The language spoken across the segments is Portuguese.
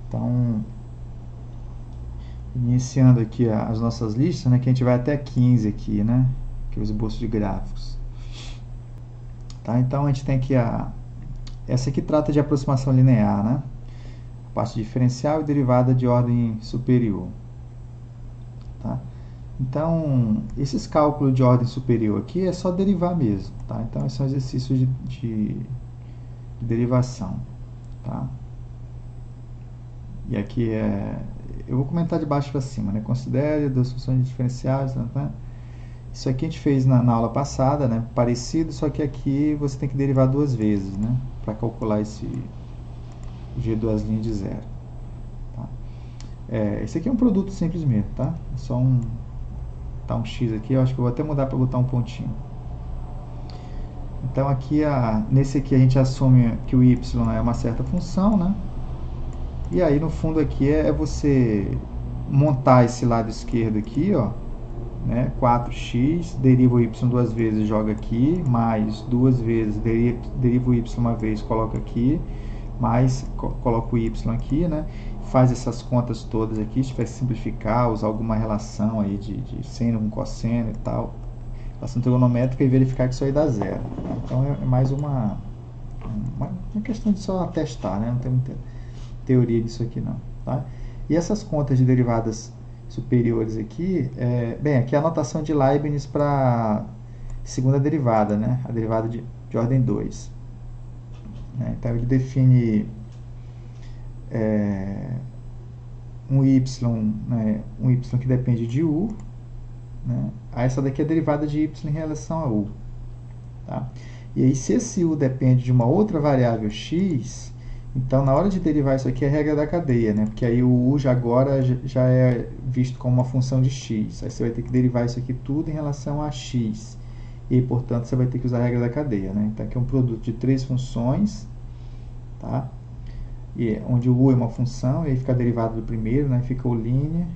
Então, iniciando aqui as nossas listas, né, que a gente vai até 15 aqui, né, que é o esboço de gráficos. Tá? Então, a gente tem aqui essa aqui trata de aproximação linear, né, parte diferencial e derivada de ordem superior. Tá? Então, esses cálculos de ordem superior aqui é só derivar mesmo. Tá? Então, esse é um exercício de derivação. Tá? E aqui eu vou comentar de baixo para cima, né? Considere duas funções diferenciais. Né? Isso aqui a gente fez na aula passada, né? Parecido, só que aqui você tem que derivar duas vezes, né? Para calcular esse G2' de zero. Tá? Esse aqui é um produto simples mesmo, tá? É só tá um X aqui, eu acho que eu vou até mudar para botar um pontinho. Então aqui, nesse aqui a gente assume que o y é uma certa função, né? E aí no fundo aqui é você montar esse lado esquerdo aqui, ó, né? 4x, deriva o y duas vezes, joga aqui, mais duas vezes, deriva o y uma vez, coloca aqui, mais coloca o y aqui, né? Faz essas contas todas aqui, se tiver que simplificar, usar alguma relação aí de seno com cosseno e tal, relação trigonométrica, e verificar que isso aí dá zero. Então é mais uma questão de só testar, né? Não tem muita teoria disso aqui não. Tá? E essas contas de derivadas superiores aqui, bem, aqui é a notação de Leibniz para segunda derivada, né? A derivada de ordem 2. Então ele define um y, né, um y que depende de u, né? Essa daqui é a derivada de y em relação a u. Tá? E aí, se esse u depende de uma outra variável x, então na hora de derivar isso aqui é a regra da cadeia, né? Porque aí o u agora já é visto como uma função de x. Aí você vai ter que derivar isso aqui tudo em relação a x. E, portanto, você vai ter que usar a regra da cadeia, né? Então aqui é um produto de três funções, tá? Onde o u é uma função, e aí fica derivado do primeiro, né? Fica o linha.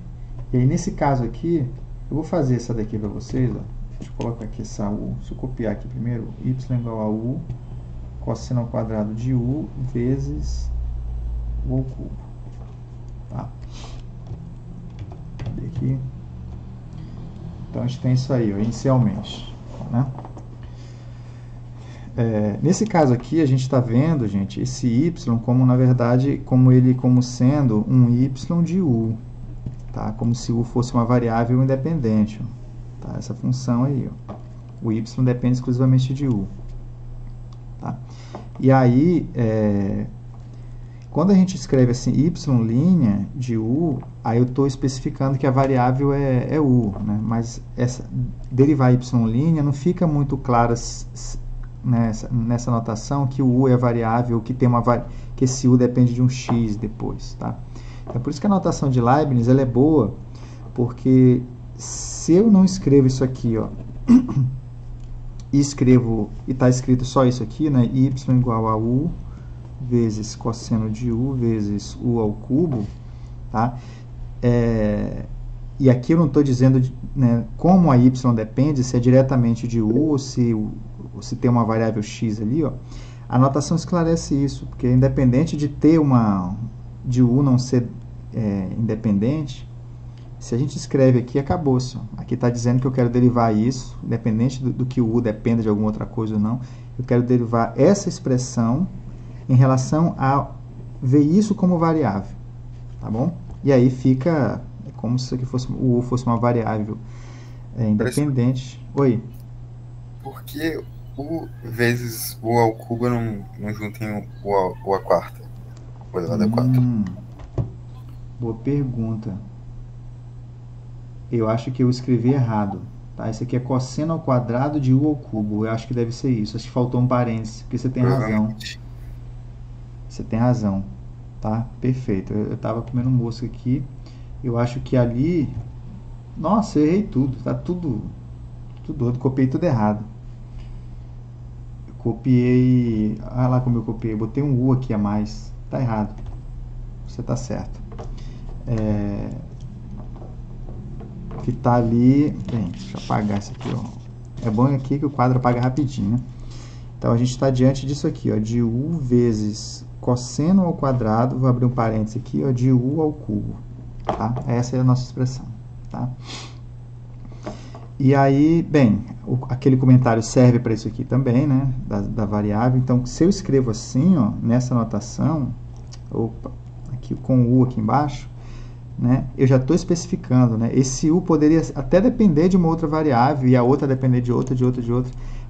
E aí, nesse caso aqui, eu vou fazer essa daqui para vocês, ó. Deixa eu colocar aqui essa u. Se eu copiar aqui primeiro, y igual a u, cosseno ao quadrado de u vezes u ao cubo. Tá? Cadê aqui? Então, a gente tem isso aí, ó, inicialmente. Né? Nesse caso aqui, a gente está vendo, gente, esse y como, na verdade, como sendo um y de u. Tá? Como se u fosse uma variável independente. Ó. Tá? Essa função aí. Ó. O y depende exclusivamente de u. Tá? E aí, quando a gente escreve assim, y' de u, aí eu estou especificando que a variável é u. Né? Mas derivar y' não fica muito claro nessa notação que o u é variável, que esse u depende de um x depois. Tá? É por isso que a notação de Leibniz ela é boa, porque se eu não escrevo isso aqui, ó, e está escrito só isso aqui, né, y igual a u vezes cosseno de u vezes u ao cubo, tá? E aqui eu não estou dizendo, né, como a y depende, se é diretamente de u ou se tem uma variável x ali, ó. A notação esclarece isso, porque independente de ter de u não ser independente, se a gente escreve aqui, acabou-se. Aqui está dizendo que eu quero derivar isso, independente do que o u dependa de alguma outra coisa ou não, eu quero derivar essa expressão em relação a ver isso como variável. Tá bom? E aí fica como se aqui o u fosse uma variável independente. Oi? Por que u vezes u ao cubo não juntem u à quarta? O elevado a 4. Boa pergunta. Eu acho que eu escrevi errado. Tá? Isso aqui é cosseno ao quadrado de u ao cubo. Eu acho que deve ser isso. Acho que faltou um parênteses, porque você tem razão. Você tem razão. Tá? Perfeito. Eu estava comendo mosca aqui. Eu acho que ali... Nossa, eu errei tudo. Tá tudo doido. Copiei tudo errado. Eu copiei... Olha lá como eu copiei. Botei um u aqui a mais. Tá errado. Você tá certo. Que está ali, bem, deixa eu apagar isso aqui, ó. É bom aqui que o quadro apaga rapidinho, né? Então, a gente está diante disso aqui, ó, de u vezes cosseno ao quadrado, vou abrir um parênteses aqui, ó, de u ao cubo. Tá? Essa é a nossa expressão. Tá? E aí, bem, aquele comentário serve para isso aqui também, né, da variável. Então, se eu escrevo assim, ó, nessa notação, opa, aqui com o u aqui embaixo, né, eu já estou especificando, né, esse u poderia até depender de uma outra variável e a outra depender de outra,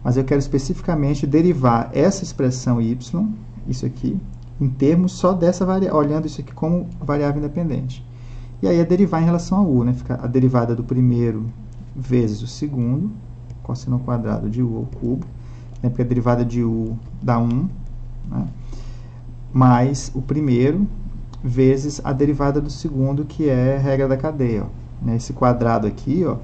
mas eu quero especificamente derivar essa expressão y, isso aqui, em termos só dessa variável, olhando isso aqui como variável independente. E aí, derivar em relação a u, né, fica a derivada do primeiro vezes o segundo, cosseno ao quadrado de u ao cubo, né, porque a derivada de u dá 1, né, mais o primeiro vezes a derivada do segundo, que é a regra da cadeia. Ó, né, esse quadrado aqui, ó,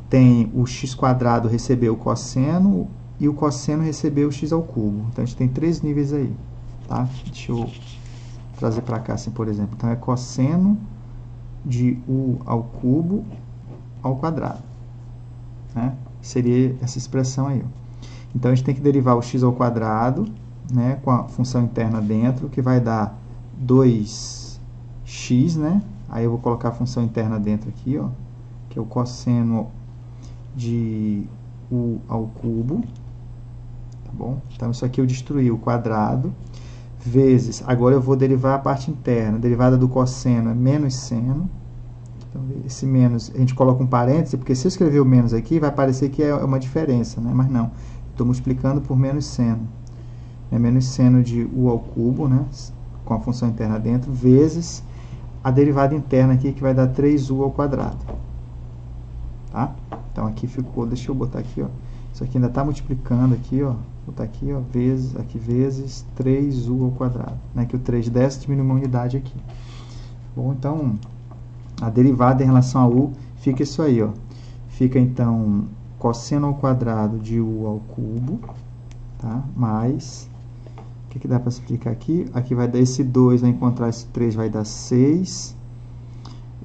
tem o x quadrado recebeu o cosseno e o cosseno recebeu o x ao cubo. Então, a gente tem 3 níveis aí. Tá? Deixa eu trazer para cá, assim, por exemplo. Então, é cosseno de u ao cubo ao quadrado, né? Seria essa expressão aí. Ó. Então, a gente tem que derivar o x ao quadrado, né, com a função interna dentro, que vai dar 2x, né? Aí eu vou colocar a função interna dentro aqui, ó, que é o cosseno de u ao cubo, tá bom? Então, isso aqui eu destruí o quadrado, vezes, agora eu vou derivar a parte interna, a derivada do cosseno é menos seno. Então, esse menos, a gente coloca um parêntese, porque se eu escrever o menos aqui, vai parecer que é uma diferença, né? Mas não, estou multiplicando por menos seno. É menos seno de u ao cubo, né? Com a função interna dentro, vezes a derivada interna aqui, que vai dar 3u ao quadrado. Tá? Então, aqui ficou, deixa eu botar aqui, ó. Isso aqui ainda está multiplicando aqui, ó. Vou botar aqui, ó, vezes 3u ao quadrado. Né? Que o 3 desce, diminui uma unidade aqui. Bom, então, a derivada em relação a u fica isso aí, ó. Fica, então, cosseno ao quadrado de u ao cubo, tá? Mais, o que dá para explicar aqui? Aqui vai dar esse 2, vai encontrar esse 3, vai dar 6.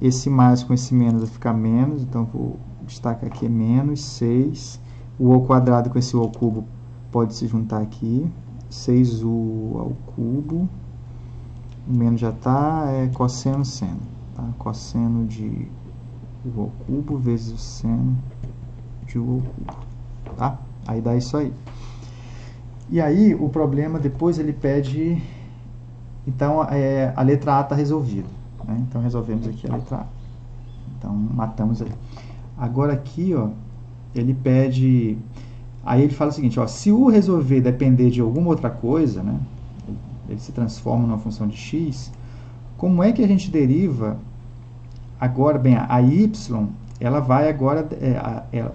Esse mais com esse menos vai ficar menos, então vou destacar aqui menos 6. O ao quadrado com esse u ao cubo pode se juntar aqui. 6u ao cubo, o menos já está, é cosseno seno. Tá? Cosseno de u ao cubo vezes o seno de u ao cubo. Tá? Aí dá isso aí. E aí, o problema, depois ele pede... Então, a letra A está resolvida. Né? Então, resolvemos aqui a letra A. Então, matamos aí. Agora aqui, ó, ele pede... Aí ele fala o seguinte, ó, se u resolver depender de alguma outra coisa, né, ele se transforma numa função de x, como é que a gente deriva agora, bem, a y, ela vai agora,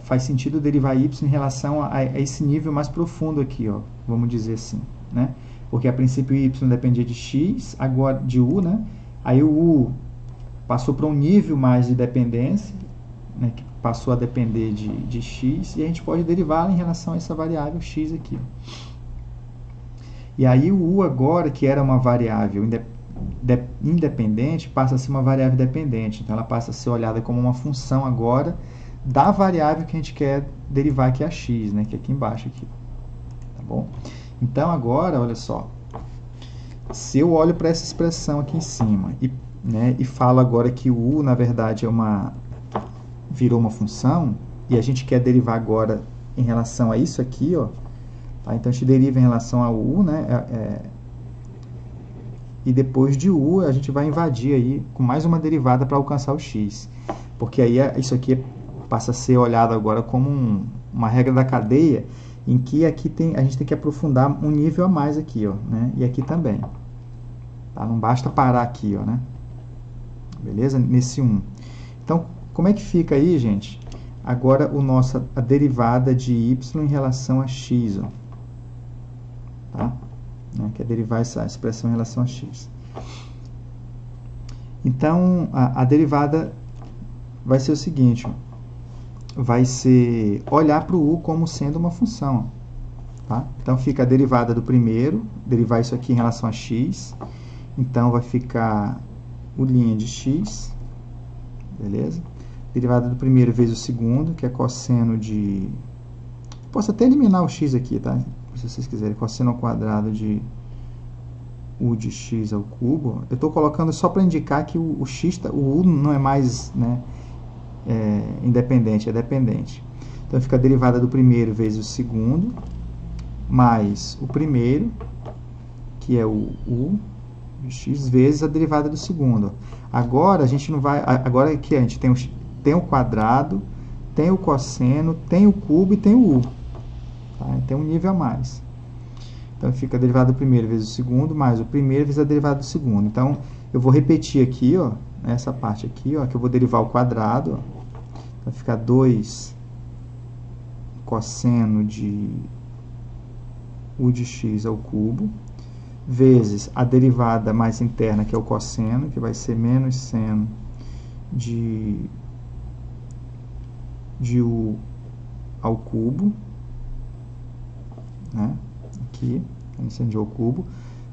faz sentido derivar y em relação a esse nível mais profundo aqui, ó, vamos dizer assim, né, porque a princípio y dependia de x, agora de u, né, aí o u passou para um nível mais de dependência, né, que passou a depender de x, e a gente pode derivar em relação a essa variável x aqui. E aí o u agora, que era uma variável independente, passa a ser uma variável dependente. Então, ela passa a ser olhada como uma função agora da variável que a gente quer derivar, que é a x, né, que é aqui embaixo. Aqui. Tá bom? Então, agora, olha só. Se eu olho para essa expressão aqui em cima e falo agora que o u, na verdade, virou uma função, e a gente quer derivar agora em relação a isso aqui, ó, tá? Então, a gente deriva em relação a u, né, e depois de u, a gente vai invadir aí com mais uma derivada para alcançar o x, porque aí isso aqui passa a ser olhado agora como uma regra da cadeia, em que aqui a gente tem que aprofundar um nível a mais aqui, ó, né, e aqui também. Tá? Não basta parar aqui, ó, né, beleza? Nesse 1. Então, como é que fica aí, gente? Agora, a derivada de y em relação a x. Ó. Tá? Que é derivar essa expressão em relação a x. Então, a derivada vai ser o seguinte. Ó. Vai ser olhar para o u como sendo uma função. Ó. Tá? Então, fica a derivada do primeiro, derivar isso aqui em relação a x. Então, vai ficar o' de x. Beleza? Derivada do primeiro vezes o segundo, que é cosseno de... Posso até eliminar o x aqui, tá? se vocês quiserem, cosseno ao quadrado de u de x ao cubo, eu estou colocando só para indicar que o x, o u não é mais, né, independente, é dependente. Então fica a derivada do primeiro vezes o segundo, mais o primeiro, que é o u de x, vezes a derivada do segundo. Agora a gente não vai, agora aqui a gente tem o quadrado, tem o cosseno, tem o cubo e tem o u. Tá? Tem um nível a mais. Então fica a derivada do primeiro vezes o segundo, mais o primeiro vezes a derivada do segundo. Então eu vou repetir aqui, ó, essa parte aqui, ó, que eu vou derivar o quadrado. Ó. Vai ficar 2 cosseno de u de x ao cubo, vezes a derivada mais interna, que é o cosseno, que vai ser menos seno de u ao cubo, né? Aqui, seno de u ao cubo,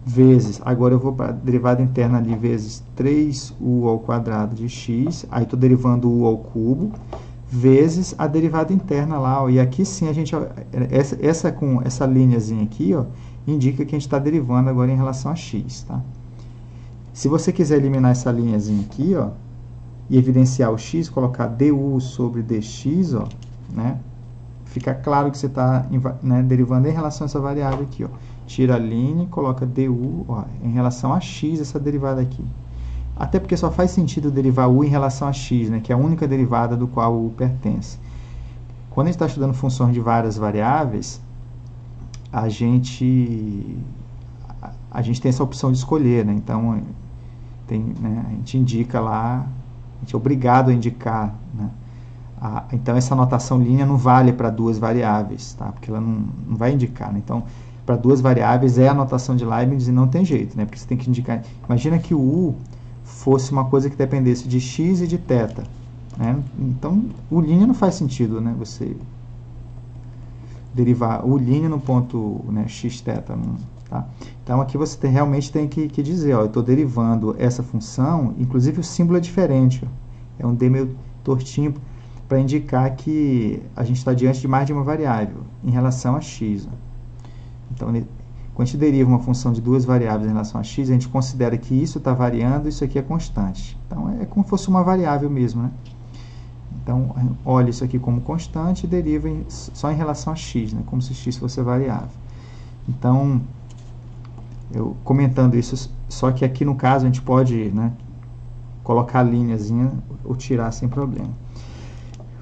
vezes, agora eu vou para a derivada interna ali, vezes 3u ao quadrado de x, aí estou derivando u ao cubo, vezes a derivada interna lá, ó, e aqui sim a gente, com essa linhazinha aqui, ó, indica que a gente está derivando agora em relação a x, tá? Se você quiser eliminar essa linhazinha aqui, ó, e evidenciar o x, colocar du sobre dx, ó, né? Fica claro que você está, né, derivando em relação a essa variável aqui, ó. Tira a linha e coloca du, ó, em relação a x, essa derivada aqui. Até porque só faz sentido derivar u em relação a x, né, que é a única derivada do qual o u pertence. Quando a gente está estudando funções de várias variáveis, a gente tem essa opção de escolher, né? Então, né, a gente indica lá, a gente é obrigado a indicar, né? Então, essa notação linear não vale para duas variáveis, tá? Porque ela não vai indicar, né? Então, para duas variáveis é a notação de Leibniz e não tem jeito, né? Porque você tem que indicar. Imagina que o u fosse uma coisa que dependesse de x e de θ, né? Então, o linear não faz sentido, né? Você derivar o linear no ponto, né, x, θ. Tá? Então, aqui você realmente tem que dizer, ó, eu estou derivando essa função, inclusive o símbolo é diferente, ó, é um D meio tortinho, para indicar que a gente está diante de mais de uma variável em relação a x. Ó. Então, quando a gente deriva uma função de duas variáveis em relação a x, a gente considera que isso está variando e isso aqui é constante. Então, é como se fosse uma variável mesmo, né? Então, olha isso aqui como constante e deriva só em relação a x, né? Como se x fosse variável. Então, eu comentando isso, só que aqui no caso a gente pode, né, colocar a linhazinha ou tirar sem problema.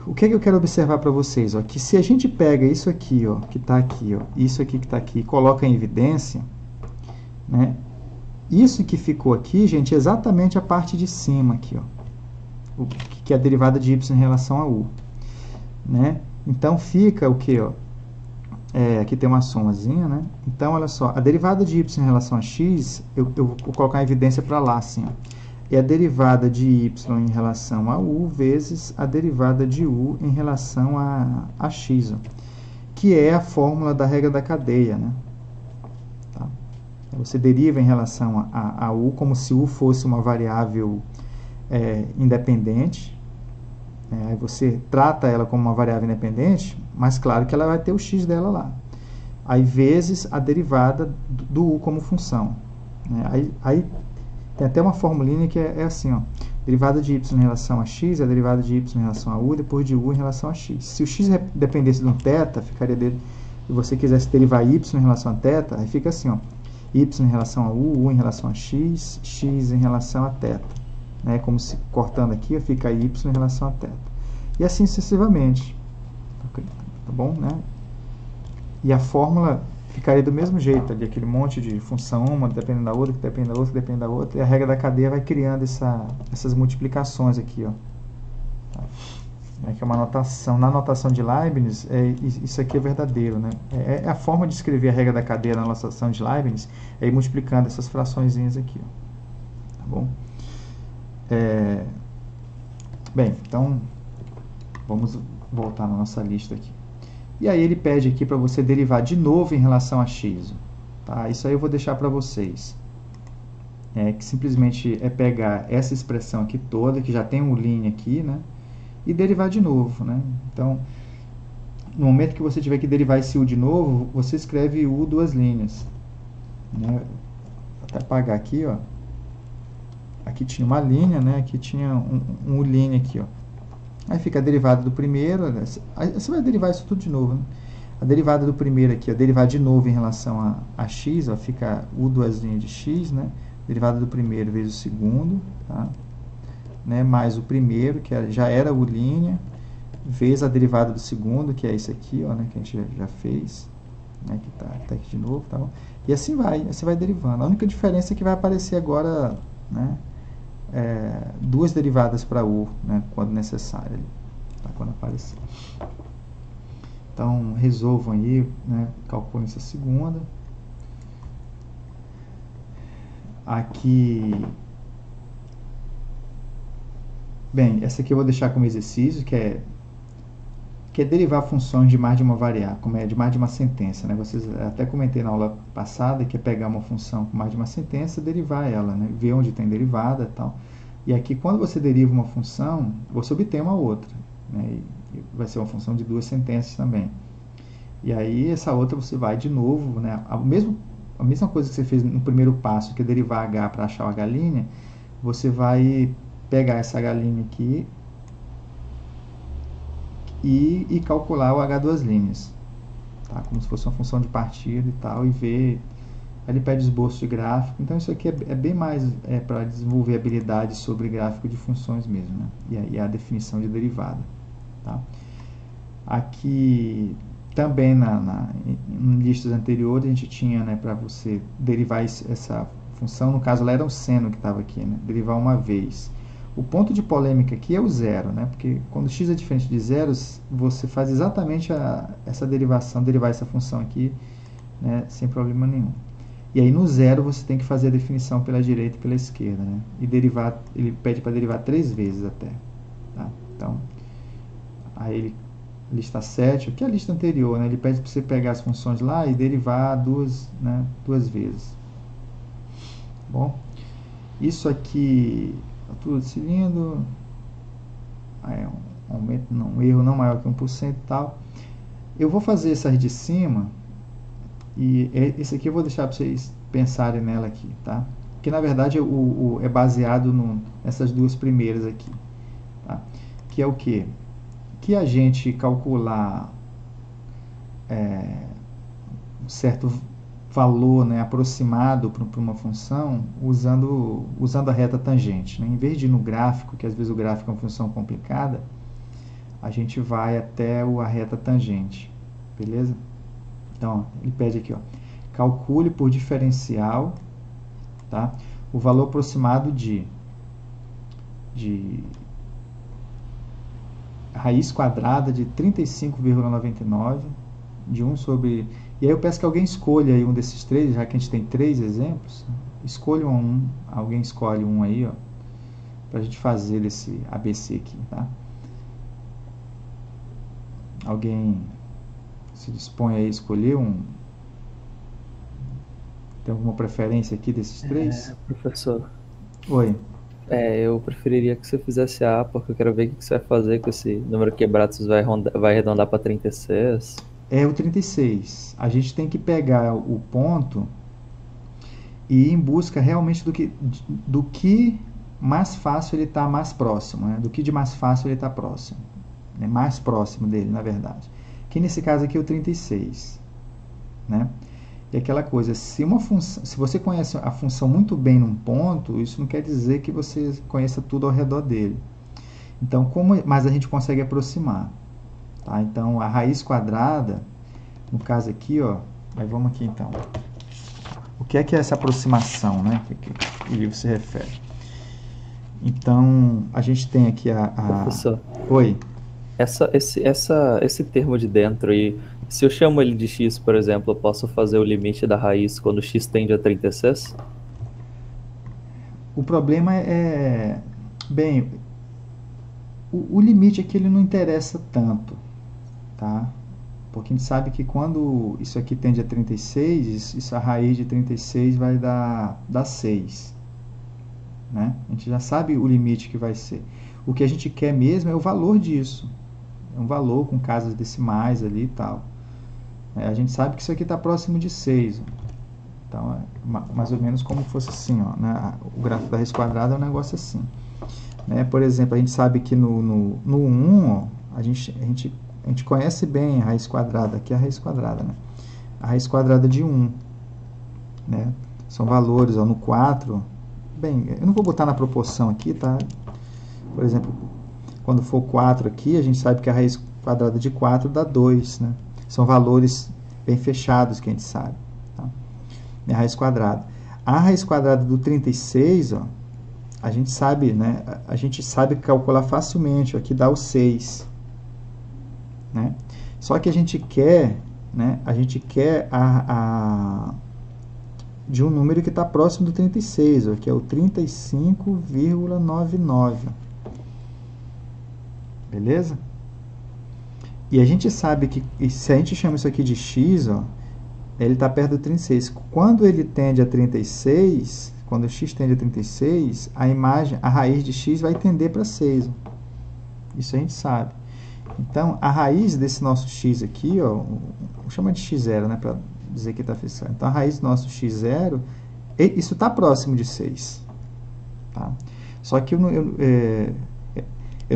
O que é que eu quero observar para vocês? Ó, que se a gente pega isso aqui, ó, que está aqui, ó, isso aqui que está aqui, e coloca em evidência, né, isso que ficou aqui, gente, é exatamente a parte de cima aqui, ó, que é a derivada de y em relação a u. Né? Então, fica o que? Aqui tem uma somazinha, né? Então, olha só, a derivada de y em relação a x, eu vou colocar em evidência para lá, assim, ó. É a derivada de y em relação a u vezes a derivada de u em relação a x, ó, que é a fórmula da regra da cadeia, né? Tá? Você deriva em relação a u como se u fosse uma variável independente. Aí você trata ela como uma variável independente, mas claro que ela vai ter o x dela lá. Aí vezes a derivada do u como função. Aí tem até uma formulinha que é assim, ó, derivada de y em relação a x, a derivada de y em relação a u, depois de u em relação a x. Se o x dependesse de um θ, ficaria dele, se você quisesse derivar y em relação a θ, aí fica assim, ó, y em relação a u em relação a x, x em relação a θ. Né, como se cortando aqui, fica y em relação a θ. E assim sucessivamente. Tá bom? Né? E a fórmula ficaria do mesmo jeito, ali, aquele monte de função, uma dependendo da outra, que depende da outra, que depende da outra, e a regra da cadeia vai criando essas multiplicações aqui. Ó. Que é uma notação. Na notação de Leibniz, isso aqui é verdadeiro. Né? É a forma de escrever a regra da cadeia na notação de Leibniz, é ir multiplicando essas fraçõezinhas aqui. Ó. Tá bom? Bem, então vamos voltar na nossa lista aqui. E aí ele pede aqui para você derivar de novo em relação a x. Tá? Isso aí eu vou deixar para vocês. Que simplesmente é pegar essa expressão aqui toda, que já tem um linha aqui, né? E derivar de novo. Né? Então, no momento que você tiver que derivar esse u de novo, você escreve u duas linhas, né? Vou até apagar aqui, ó. Aqui tinha uma linha, né? Aqui tinha um u' aqui, ó. Aí fica a derivada do primeiro, aí você vai derivar isso tudo de novo, né? A derivada do primeiro aqui, ó, derivar de novo em relação a x, ó, fica u duas linhas de x, né? Derivada do primeiro vezes o segundo, tá? Né? Mais o primeiro, que já era u', vezes a derivada do segundo, que é isso aqui, ó, né? Que a gente já fez, né? Que tá aqui de novo, tá bom? E assim vai derivando. A única diferença é que vai aparecer agora, né? Duas derivadas para u, né? Quando necessário, tá? Quando aparecer. Então, resolvam aí, né? Calculem essa segunda. Aqui... Bem, essa aqui eu vou deixar como exercício, que é derivar funções de mais de uma variável, como é de mais de uma sentença, né? Vocês até comentei na aula passada que é pegar uma função com mais de uma sentença e derivar ela, né? Ver onde tem derivada e tal. E aqui, quando você deriva uma função, você obtém uma outra, né? E vai ser uma função de duas sentenças também. E aí, essa outra você vai de novo, né? A mesma coisa que você fez no primeiro passo, que é derivar h para achar o h', você vai pegar essa h' aqui e calcular o h duas linhas, tá? Como se fosse uma função de partida e tal, e ver... Aí ele pede esboço de gráfico, então isso aqui é bem mais para desenvolver habilidades sobre gráfico de funções mesmo, né? E aí a definição de derivada, tá? Aqui também em listas anteriores a gente tinha, né, para você derivar essa função, no caso ela era um seno que estava aqui, né? Derivar uma vez. O ponto de polêmica aqui é o zero, né? Porque quando x é diferente de zeros, você faz exatamente essa derivação, derivar essa função aqui, né, sem problema nenhum. E aí no zero você tem que fazer a definição pela direita e pela esquerda, né? E derivar, ele pede para derivar 3 vezes até, tá? Então, aí lista 7, aqui é a lista anterior, né? Ele pede para você pegar as funções lá e derivar duas vezes. Bom, isso aqui, altura do cilindro, um erro não maior que 1% e tal. Eu vou fazer essas de cima, e esse aqui eu vou deixar para vocês pensarem nela aqui, tá? Que na verdade é baseado nessas duas primeiras aqui, tá? Que é o quê? Que a gente calcular um certo valor, né, aproximado para uma função usando a reta tangente, né? Em vez de ir no gráfico, que às vezes o gráfico é uma função complicada, a gente vai até a reta tangente, beleza? Então, ele pede aqui, ó, calcule por diferencial, tá? O valor aproximado de raiz quadrada de 35,99 de 1 sobre... E aí eu peço que alguém escolha aí um desses três, já que a gente tem 3 exemplos. Escolha um, alguém escolhe um aí, ó, pra gente fazer desse ABC aqui, tá? Alguém se dispõe a escolher um? Tem alguma preferência aqui desses três? Professor. Oi. Eu preferiria que você fizesse A, porque eu quero ver o que você vai fazer com esse número quebrado, se vai arredondar para 36. É o 36. A gente tem que pegar o ponto e ir em busca realmente do que mais fácil ele está mais próximo, né? Do que de mais fácil ele está próximo, né? Mais próximo dele, na verdade. Que nesse caso aqui é o 36, né? E aquela coisa, se você conhece a função muito bem num ponto, isso não quer dizer que você conheça tudo ao redor dele. Então, mas a gente consegue aproximar, tá? Então, a raiz quadrada, no caso aqui, ó, aí vamos aqui então. O que é essa aproximação, né? Que o livro se refere. Então, a gente tem aqui Professor. Oi. Esse termo de dentro aí, se eu chamo ele de x, por exemplo, eu posso fazer o limite da raiz quando x tende a 36? O problema bem, o limite aqui ele não interessa tanto, tá? Porque a gente sabe que quando isso aqui tende a 36, a raiz de 36 vai dar 6, né? A gente já sabe o limite que vai ser. O que a gente quer mesmo é o valor disso, é um valor com casas decimais ali e tal. A gente sabe que isso aqui está próximo de 6. Então, é mais ou menos como fosse assim, ó, né? O gráfico da raiz quadrada é um negócio assim. Né? Por exemplo, a gente sabe que no 1, ó, a gente conhece bem a raiz quadrada. Aqui é a raiz quadrada, né? A raiz quadrada de 1. Né? São valores, ó, no 4. Bem, eu não vou botar na proporção aqui, tá? Por exemplo, quando for 4 aqui, a gente sabe que a raiz quadrada de 4 dá 2, né? São valores bem fechados que a gente sabe. Tá? A raiz quadrada. A raiz quadrada do 36, ó, a gente sabe, né? A gente sabe calcular facilmente. Ó, aqui dá o 6. Né? Só que a gente quer, né? A gente quer de um número que está próximo do 36, ó, que é o 35,99. Beleza? E a gente sabe que se a gente chama isso aqui de x, ó, ele está perto do 36. Quando ele tende a 36, quando o x tende a 36, a raiz de x vai tender para 6. Ó. Isso a gente sabe. Então, a raiz desse nosso x aqui, ó, vamos chamar de x0, né, para dizer que está fixado. Então, a raiz do nosso x0, isso está próximo de 6. Tá? Só que eu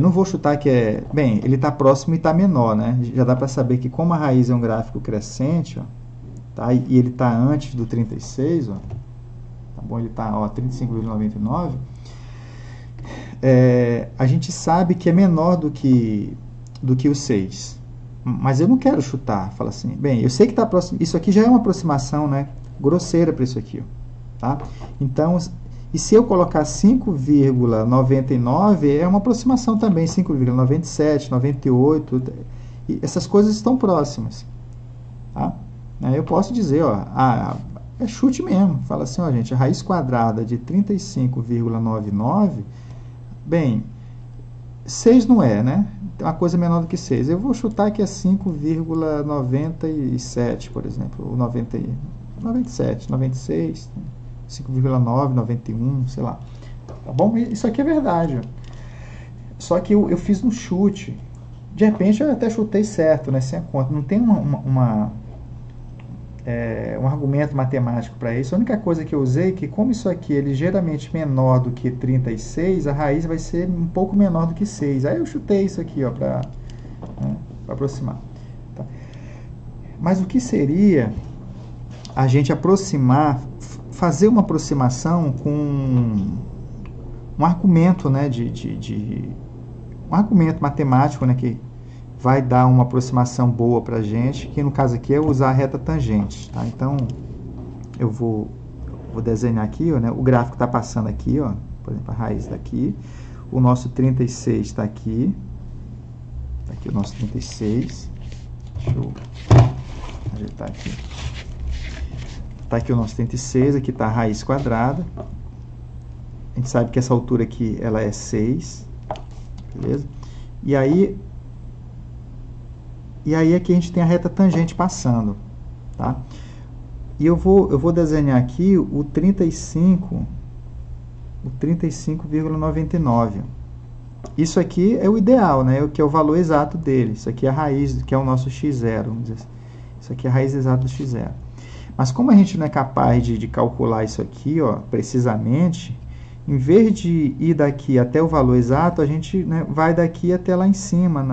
não vou chutar que é... Bem, ele está próximo e está menor, né? Já dá para saber que como a raiz é um gráfico crescente, ó, tá? E ele está antes do 36, ó, tá bom? Ele está 35,99. A gente sabe que é menor do que o 6. Mas eu não quero chutar. Fala assim, bem, eu sei que está próximo... Isso aqui já é uma aproximação, né, grosseira para isso aqui. Ó, tá? Então... E se eu colocar 5,99, é uma aproximação também, 5,97, 98, e essas coisas estão próximas. Tá? Eu posso dizer, ó, é chute mesmo, fala assim, ó, gente, a raiz quadrada de 35,99, bem, 6 não é, né? Uma coisa menor do que 6. Eu vou chutar que é 5,97, por exemplo, ou 97, 96... 5,9, 91, sei lá. Tá bom? Isso aqui é verdade. Ó. Só que eu fiz um chute. De repente eu até chutei certo, né? Sem a conta. Não tem um argumento matemático para isso. A única coisa que eu usei é que, como isso aqui é ligeiramente menor do que 36, a raiz vai ser um pouco menor do que 6. Aí eu chutei isso aqui, ó, para aproximar. Tá? Mas o que seria a gente aproximar, fazer uma aproximação com um argumento, né, um argumento matemático, né, que vai dar uma aproximação boa para a gente, que no caso aqui é usar a reta tangente. Tá? Então, eu vou desenhar aqui, ó, né, o gráfico está passando aqui, ó, por exemplo, a raiz está aqui, o nosso 36 está aqui, tá aqui o nosso 36, deixa eu ajeitar aqui. Está aqui o nosso 36, aqui está a raiz quadrada. A gente sabe que essa altura aqui ela é 6. Beleza? E aí aqui a gente tem a reta tangente passando. Tá? E eu vou desenhar aqui o 35,99. Isso aqui é o ideal, né? Que é o valor exato dele. Isso aqui é a raiz, que é o nosso x0. Vamos dizer assim. Isso aqui é a raiz exata do x0. Mas como a gente não é capaz de calcular isso aqui, ó, precisamente, em vez de ir daqui até o valor exato, a gente, né, vai daqui até lá em cima,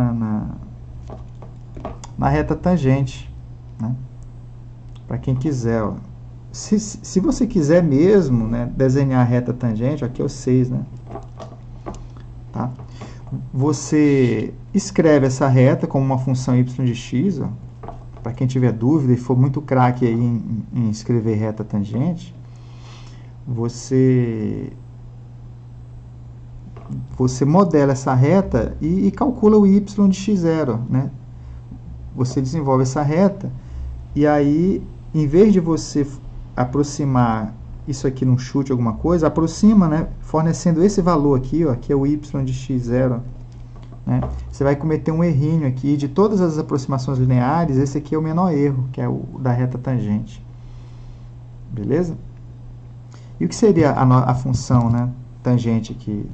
na reta tangente. Né? Para quem quiser. Ó. Se você quiser mesmo, né, desenhar a reta tangente, aqui é o 6, né? Tá? Você escreve essa reta como uma função y de x, ó. Para quem tiver dúvida e for muito craque aí em escrever reta tangente, você modela essa reta e calcula o y de x0. Né? Você desenvolve essa reta e aí, em vez de você aproximar isso aqui num chute, alguma coisa, aproxima, né, fornecendo esse valor aqui, ó, que é o y de x0. Né? Você vai cometer um errinho aqui. De todas as aproximações lineares, esse aqui é o menor erro, que é o da reta tangente. Beleza? E o que seria a função, né, tangente que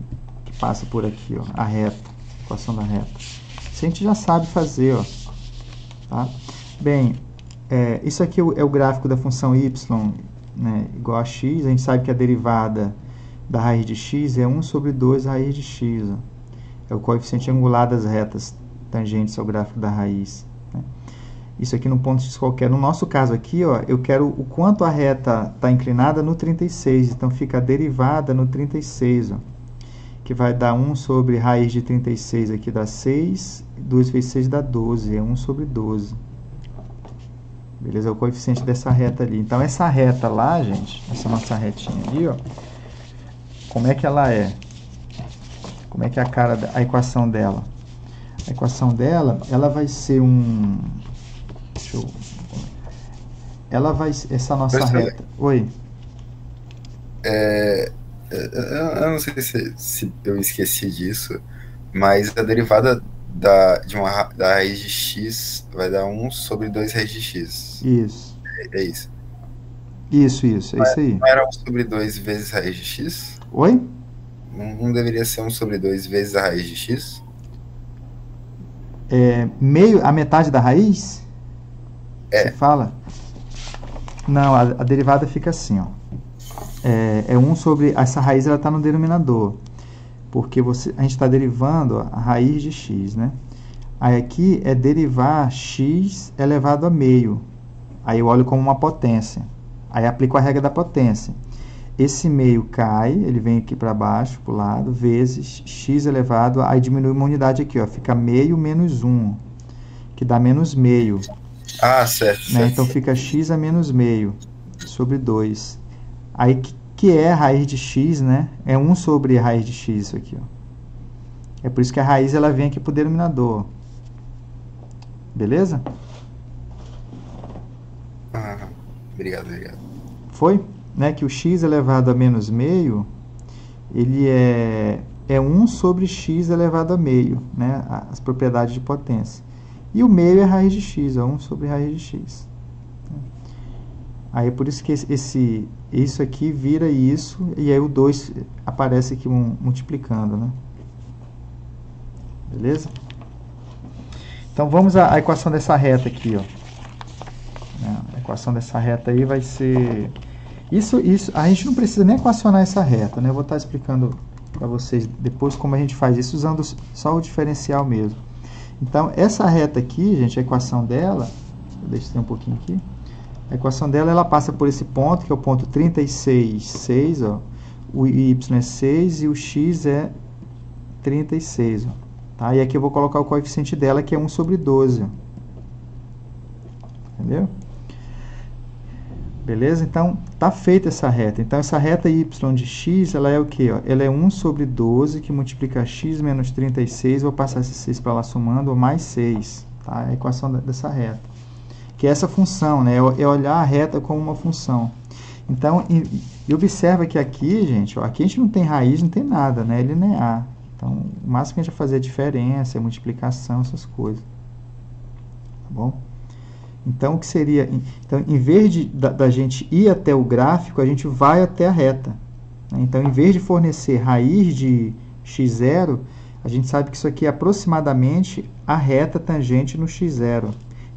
passa por aqui, ó, a reta, a equação da reta? Isso a gente já sabe fazer, ó. Tá? Bem, isso aqui é o gráfico da função y, né, igual a x. A gente sabe que a derivada da raiz de x é 1 sobre 2 raiz de x. Ó. É o coeficiente angular das retas tangentes ao gráfico da raiz. Né? Isso aqui no ponto x qualquer. No nosso caso aqui, ó, eu quero o quanto a reta está inclinada no 36. Então, fica a derivada no 36, ó, que vai dar 1 sobre raiz de 36 aqui dá 6. 2 vezes 6 dá 12. É 1 sobre 12. Beleza? É o coeficiente dessa reta ali. Então, essa reta lá, gente, essa nossa retinha ali, ó, como é que ela é? Como é que é a equação dela? A equação dela, ela vai ser um... Deixa eu... Ela vai... Essa nossa reta... Oi? Eu não sei se eu esqueci disso, mas a derivada da raiz de x vai dar 1 sobre 2 raiz de x. Isso. É isso. Isso, é isso aí. Não era 1 sobre 2 vezes a raiz de x? Oi? Não deveria ser 1 sobre 2 vezes a raiz de x? A metade da raiz? Você fala? Não, a derivada fica assim, ó. É 1 sobre... Essa raiz ela está no denominador. Porque a gente está derivando a raiz de x, né? Aí aqui é derivar x elevado a meio. Aí eu olho como uma potência. Aí aplico a regra da potência. Esse meio cai, ele vem aqui para baixo, para o lado, vezes x elevado, aí diminui uma unidade aqui, ó, fica meio menos 1, que dá menos meio. Ah, certo, né? certo. Então fica x a menos meio, sobre 2. Aí, que é a raiz de x, né? É 1 sobre a raiz de x, isso aqui, ó. É por isso que a raiz, ela vem aqui para o denominador. Beleza? Obrigado. Foi? Né, que o x elevado a menos meio, ele é 1 sobre x elevado a meio, né, as propriedades de potência. E o meio é a raiz de x, ó, 1 sobre raiz de x. Aí é por isso que isso aqui vira isso, e aí o 2 aparece aqui multiplicando, né? Beleza? Então vamos à equação dessa reta aqui, ó. A equação dessa reta aí vai ser... Isso, a gente não precisa nem equacionar essa reta, né? Eu vou estar explicando para vocês depois como a gente faz isso, usando só o diferencial mesmo. Então, essa reta aqui, gente, a equação dela, deixa eu um pouquinho aqui. A equação dela, ela passa por esse ponto, que é o ponto 36, 6, ó. O y é 6 e o x é 36, ó. Tá? E aqui eu vou colocar o coeficiente dela, que é 1 sobre 12, ó. Entendeu? Beleza? Então, tá feita essa reta. Então, essa reta y de x, ela é o quê? Ó? Ela é 1 sobre 12, que multiplica x menos 36, vou passar esse 6 para lá somando, ou mais 6. Tá? É a equação dessa reta. Que é essa função, né? É olhar a reta como uma função. Então, e observa que aqui, gente, ó, aqui a gente não tem raiz, não tem nada, né? É linear. Então, o máximo que a gente vai fazer é diferença, é multiplicação, essas coisas. Tá bom? Então, o que seria... Então, em vez da gente ir até o gráfico, a gente vai até a reta. Né? Então, em vez de fornecer raiz de x0, a gente sabe que isso aqui é aproximadamente a reta tangente no x0.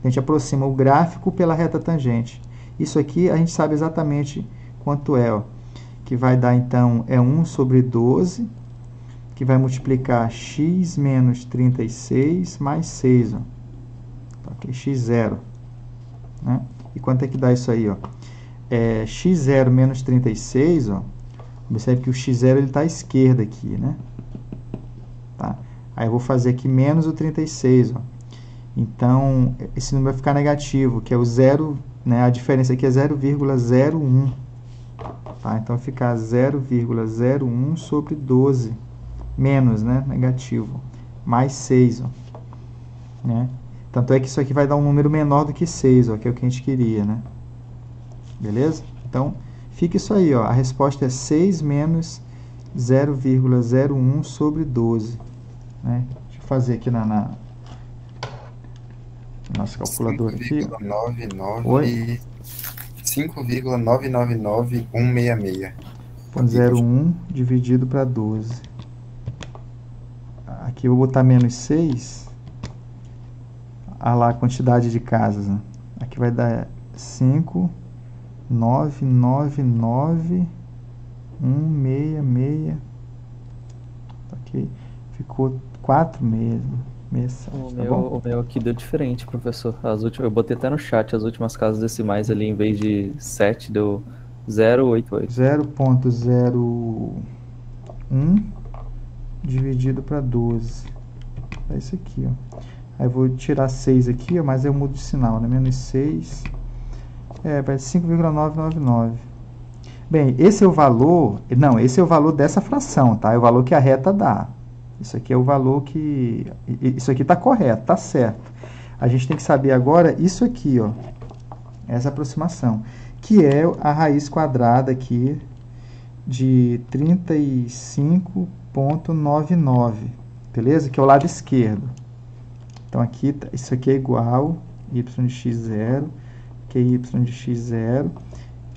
A gente aproxima o gráfico pela reta tangente. Isso aqui a gente sabe exatamente quanto é. Ó. Que vai dar, então, 1 sobre 12, que vai multiplicar x menos 36 mais 6. Ó. Ok, x0. Né? E quanto é que dá isso aí? Ó? X0 menos 36, ó. Observe que o x0 está à esquerda aqui, né? Tá? Aí eu vou fazer aqui menos o 36, ó. Então, esse número vai ficar negativo, que é o 0, né? A diferença aqui é 0,01. Tá? Então, vai ficar 0,01 sobre 12, menos, né? Negativo, mais 6, ó. Né? Tanto é que isso aqui vai dar um número menor do que 6, ó, que é o que a gente queria, né? Beleza? Então, fica isso aí, ó. A resposta é 6 menos 0,01 sobre 12. Né? Deixa eu fazer aqui na nossa calculadora aqui. 5,999166. 0,1 dividido para 12. Aqui eu vou botar menos 6. lá a quantidade de casas, né? Aqui vai dar 5, 9, 9, 9, 1, 6, 6. Ok? Ficou 4 mesmo. 67, tá bom? O meu aqui deu diferente, professor. Eu botei até no chat as últimas casas decimais ali, em vez de 7, deu 0,88. 0,01 dividido para 12. É isso aqui, ó. Aí eu vou tirar 6 aqui, ó, mas eu mudo de sinal, né? Menos 6. Vai 5,999. Bem, esse é o valor... Não, esse é o valor dessa fração, tá? É o valor que a reta dá. Isso aqui é o valor que... Isso aqui está correto, está certo. A gente tem que saber agora isso aqui, ó. Essa aproximação. Que é a raiz quadrada aqui de 35,99. Beleza? Que é o lado esquerdo. Então, aqui, isso aqui é igual y de x0, que é y de x0,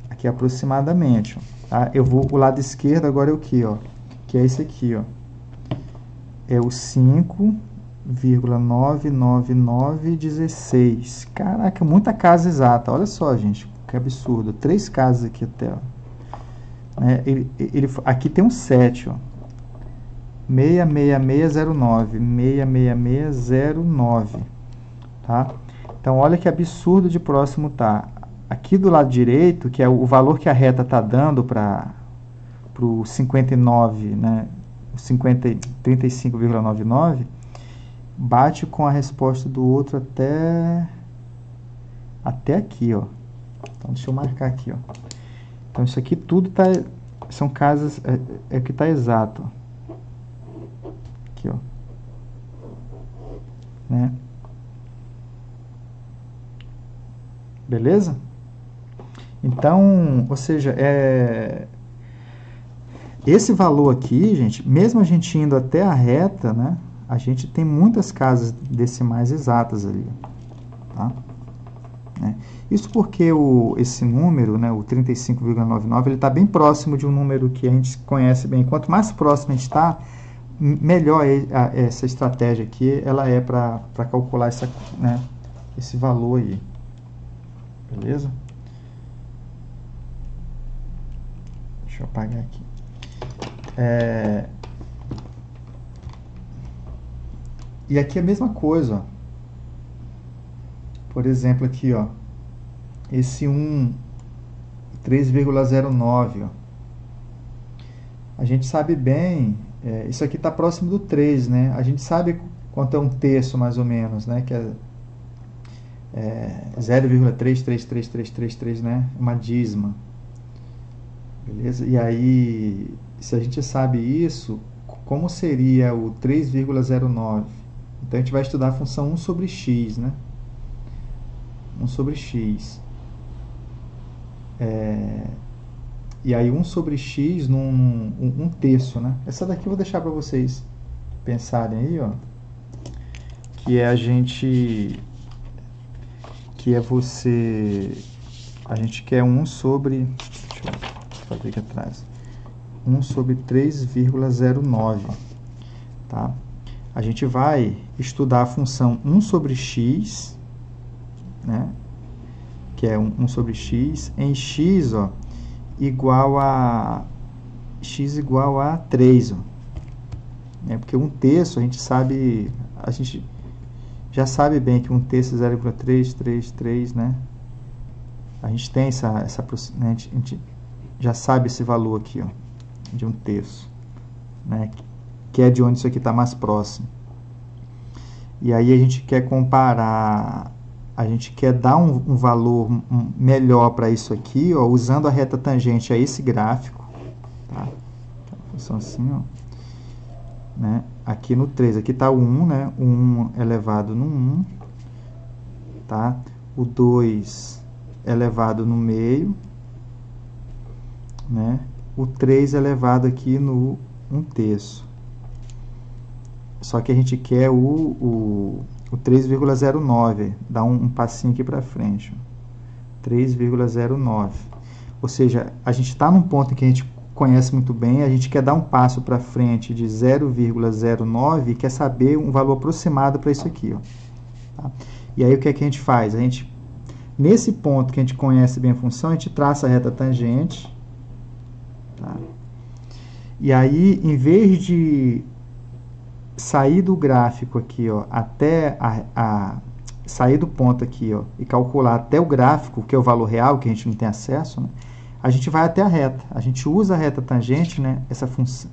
aqui aproximadamente. Ó, tá? O lado esquerdo agora é o que, ó? Que é esse aqui, ó. É o 5,99916. Caraca, muita casa exata. Olha só, gente, que absurdo. 3 casas aqui até, ó. Aqui tem um 7, ó. 66609, 66609, tá? Então, olha que absurdo de próximo tá. Aqui do lado direito, que é o valor que a reta tá dando para o 59, né? 35,99, bate com a resposta do outro até aqui, ó. Então, deixa eu marcar aqui, ó. Então, isso aqui tudo são casas, é que tá exato, ó. Aqui, ó, né? Beleza? Então, ou seja, esse valor aqui, gente, mesmo a gente indo até a reta, né? A gente tem muitas casas decimais exatas ali, tá? Isso porque esse número, né, o 35,99, ele está bem próximo de um número que a gente conhece bem. Quanto mais próximo a gente está, melhor essa estratégia aqui ela é para calcular esse valor aí. Beleza? Deixa eu apagar aqui. E aqui é a mesma coisa, ó. Por exemplo, aqui, ó, esse 3,09, ó. A gente sabe bem, isso aqui está próximo do 3, né? A gente sabe quanto é um terço, mais ou menos, né? Que é 0,333333, né? Uma dízima. Beleza? E aí, se a gente sabe isso, como seria o 3,09? Então, a gente vai estudar a função 1 sobre x, né? 1 sobre x. E aí 1 sobre x um terço, né? Essa daqui eu vou deixar para vocês pensarem aí, ó. Que é a gente quer 1 sobre... Deixa eu fazer aqui atrás. 1 sobre 3,09, tá? A gente vai estudar a função 1 sobre x, né? Que é 1 sobre x, em x, ó, igual a 3, ó. Porque um terço, a gente já sabe bem que um terço é 0,333, né? A gente tem né? A gente já sabe esse valor aqui, ó, de um terço, né? Que é de onde isso aqui está mais próximo. E aí a gente quer comparar, a gente quer dar um valor melhor para isso aqui, ó, usando a reta tangente a esse gráfico, tá? Função assim, ó, né? Aqui no 3, aqui está o 1, né? O 1 elevado no 1, tá? O 2 elevado no meio, né? O 3 elevado aqui no 1 terço. Só que a gente quer o 3,09, dá um passinho aqui para frente, 3,09. Ou seja, a gente está num ponto em que a gente conhece muito bem, a gente quer dar um passo para frente de 0,09 e quer saber um valor aproximado para isso aqui, ó, tá? E aí o que é que a gente faz? A gente, nesse ponto que a gente conhece bem a função, a gente traça a reta tangente. Tá? E aí, em vez de sair do gráfico aqui, ó, até sair do ponto aqui, ó, e calcular até o gráfico, que é o valor real, que a gente não tem acesso, né? A gente vai até a reta. A gente usa a reta tangente, né, essa função,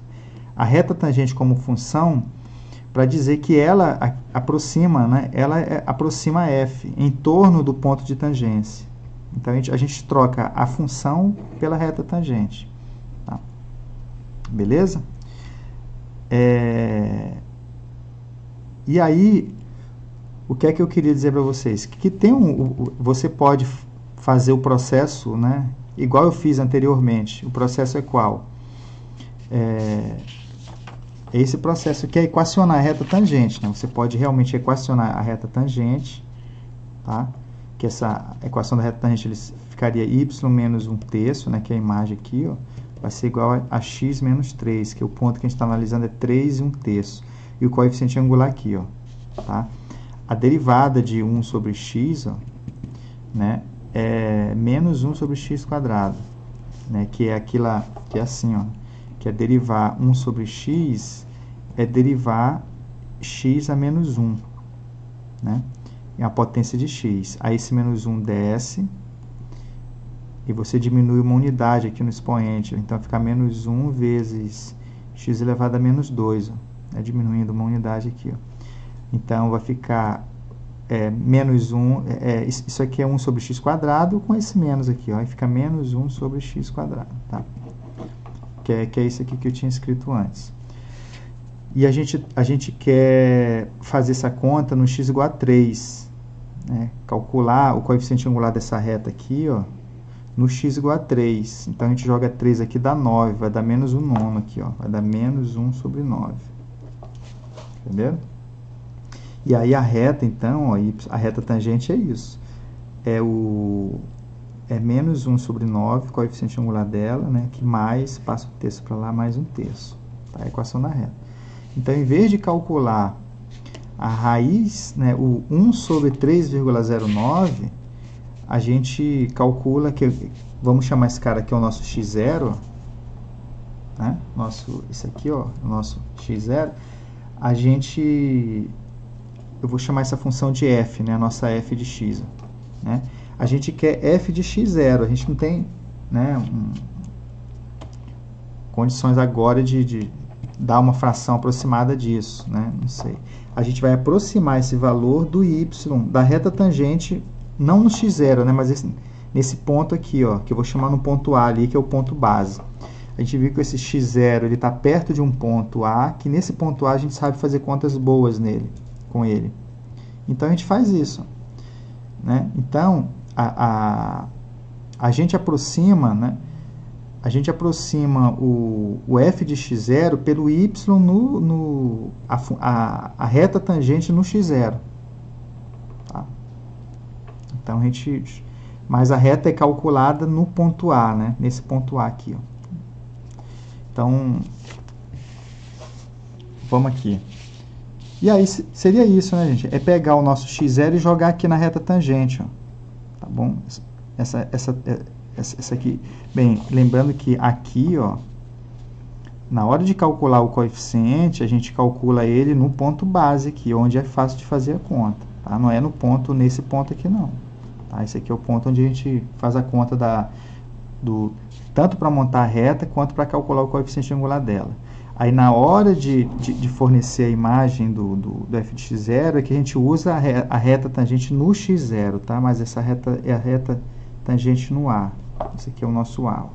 a reta tangente como função, para dizer que ela aproxima, né, aproxima f em torno do ponto de tangência. Então a gente troca a função pela reta tangente. Tá? Beleza? E aí, o que é que eu queria dizer para vocês? Que tem você pode fazer o processo, né, igual eu fiz anteriormente. O processo é qual? Esse processo que é equacionar a reta tangente, né? Você pode realmente equacionar a reta tangente, tá? Que essa equação da reta tangente ficaria y menos 1/3, né? Que é a imagem aqui, ó, vai ser igual a x menos 3, que é o ponto que a gente está analisando é 3 e 1/3. E o coeficiente angular aqui, ó, tá? A derivada de 1 sobre x, ó, né? É menos 1 sobre x quadrado, né? Que é aquilo que é assim, ó, que é derivar 1 sobre x, é derivar x a menos 1, né? É a potência de x. Aí esse menos 1 desce, e você diminui uma unidade aqui no expoente, então fica menos 1 vezes x elevado a menos 2, ó, né? Diminuindo uma unidade aqui, ó. Então vai ficar menos 1, isso aqui é 1 sobre x quadrado, com esse menos aqui, ó, e fica menos 1 sobre x quadrado, tá? Que é isso aqui que eu tinha escrito antes. E a gente quer fazer essa conta no x igual a 3, né? Calcular o coeficiente angular dessa reta aqui, ó, no x igual a 3. Então a gente joga 3 aqui, dá 9, vai dar menos 1/9 aqui, ó, vai dar menos 1 sobre 9. Entendeu? E aí a reta, então, ó, a reta tangente é isso. É menos 1 sobre 9, coeficiente angular dela, né, que mais, passa o terço para lá, mais 1/3. Tá? A equação da reta. Então, em vez de calcular a raiz, né, o 1 sobre 3,09, a gente calcula que, vamos chamar esse cara aqui, o nosso x0, né, esse aqui, ó, o nosso x0, eu vou chamar essa função de f, né, a nossa f de x, né? A gente quer f de x0, a gente não tem, né, condições agora de dar uma fração aproximada disso, né? Não sei. A gente vai aproximar esse valor do y, da reta tangente, não no x0, né, mas nesse ponto aqui, ó, que eu vou chamar no ponto A ali, que é o ponto base. A gente viu que esse x0 ele está perto de um ponto A, que nesse ponto A a gente sabe fazer contas boas com ele. Então a gente faz isso, né? Então a gente aproxima, né? A gente aproxima o f de x0 pelo y a reta tangente no x0. Tá? Então mas a reta é calculada no ponto A, né? Nesse ponto A aqui, ó. Então vamos aqui. E aí seria isso, né, gente? É pegar o nosso x0 e jogar aqui na reta tangente, ó. Tá bom? Essa aqui. Bem, lembrando que aqui, ó, na hora de calcular o coeficiente, a gente calcula ele no ponto base aqui, onde é fácil de fazer a conta. Tá? Não é nesse ponto aqui, não. Tá? Esse aqui é o ponto onde a gente faz a conta tanto para montar a reta, quanto para calcular o coeficiente angular dela. Aí, na hora de fornecer a imagem do f de x0, é que a gente usa a reta tangente no x0, tá? Mas essa reta é a reta tangente no A. Esse aqui é o nosso A.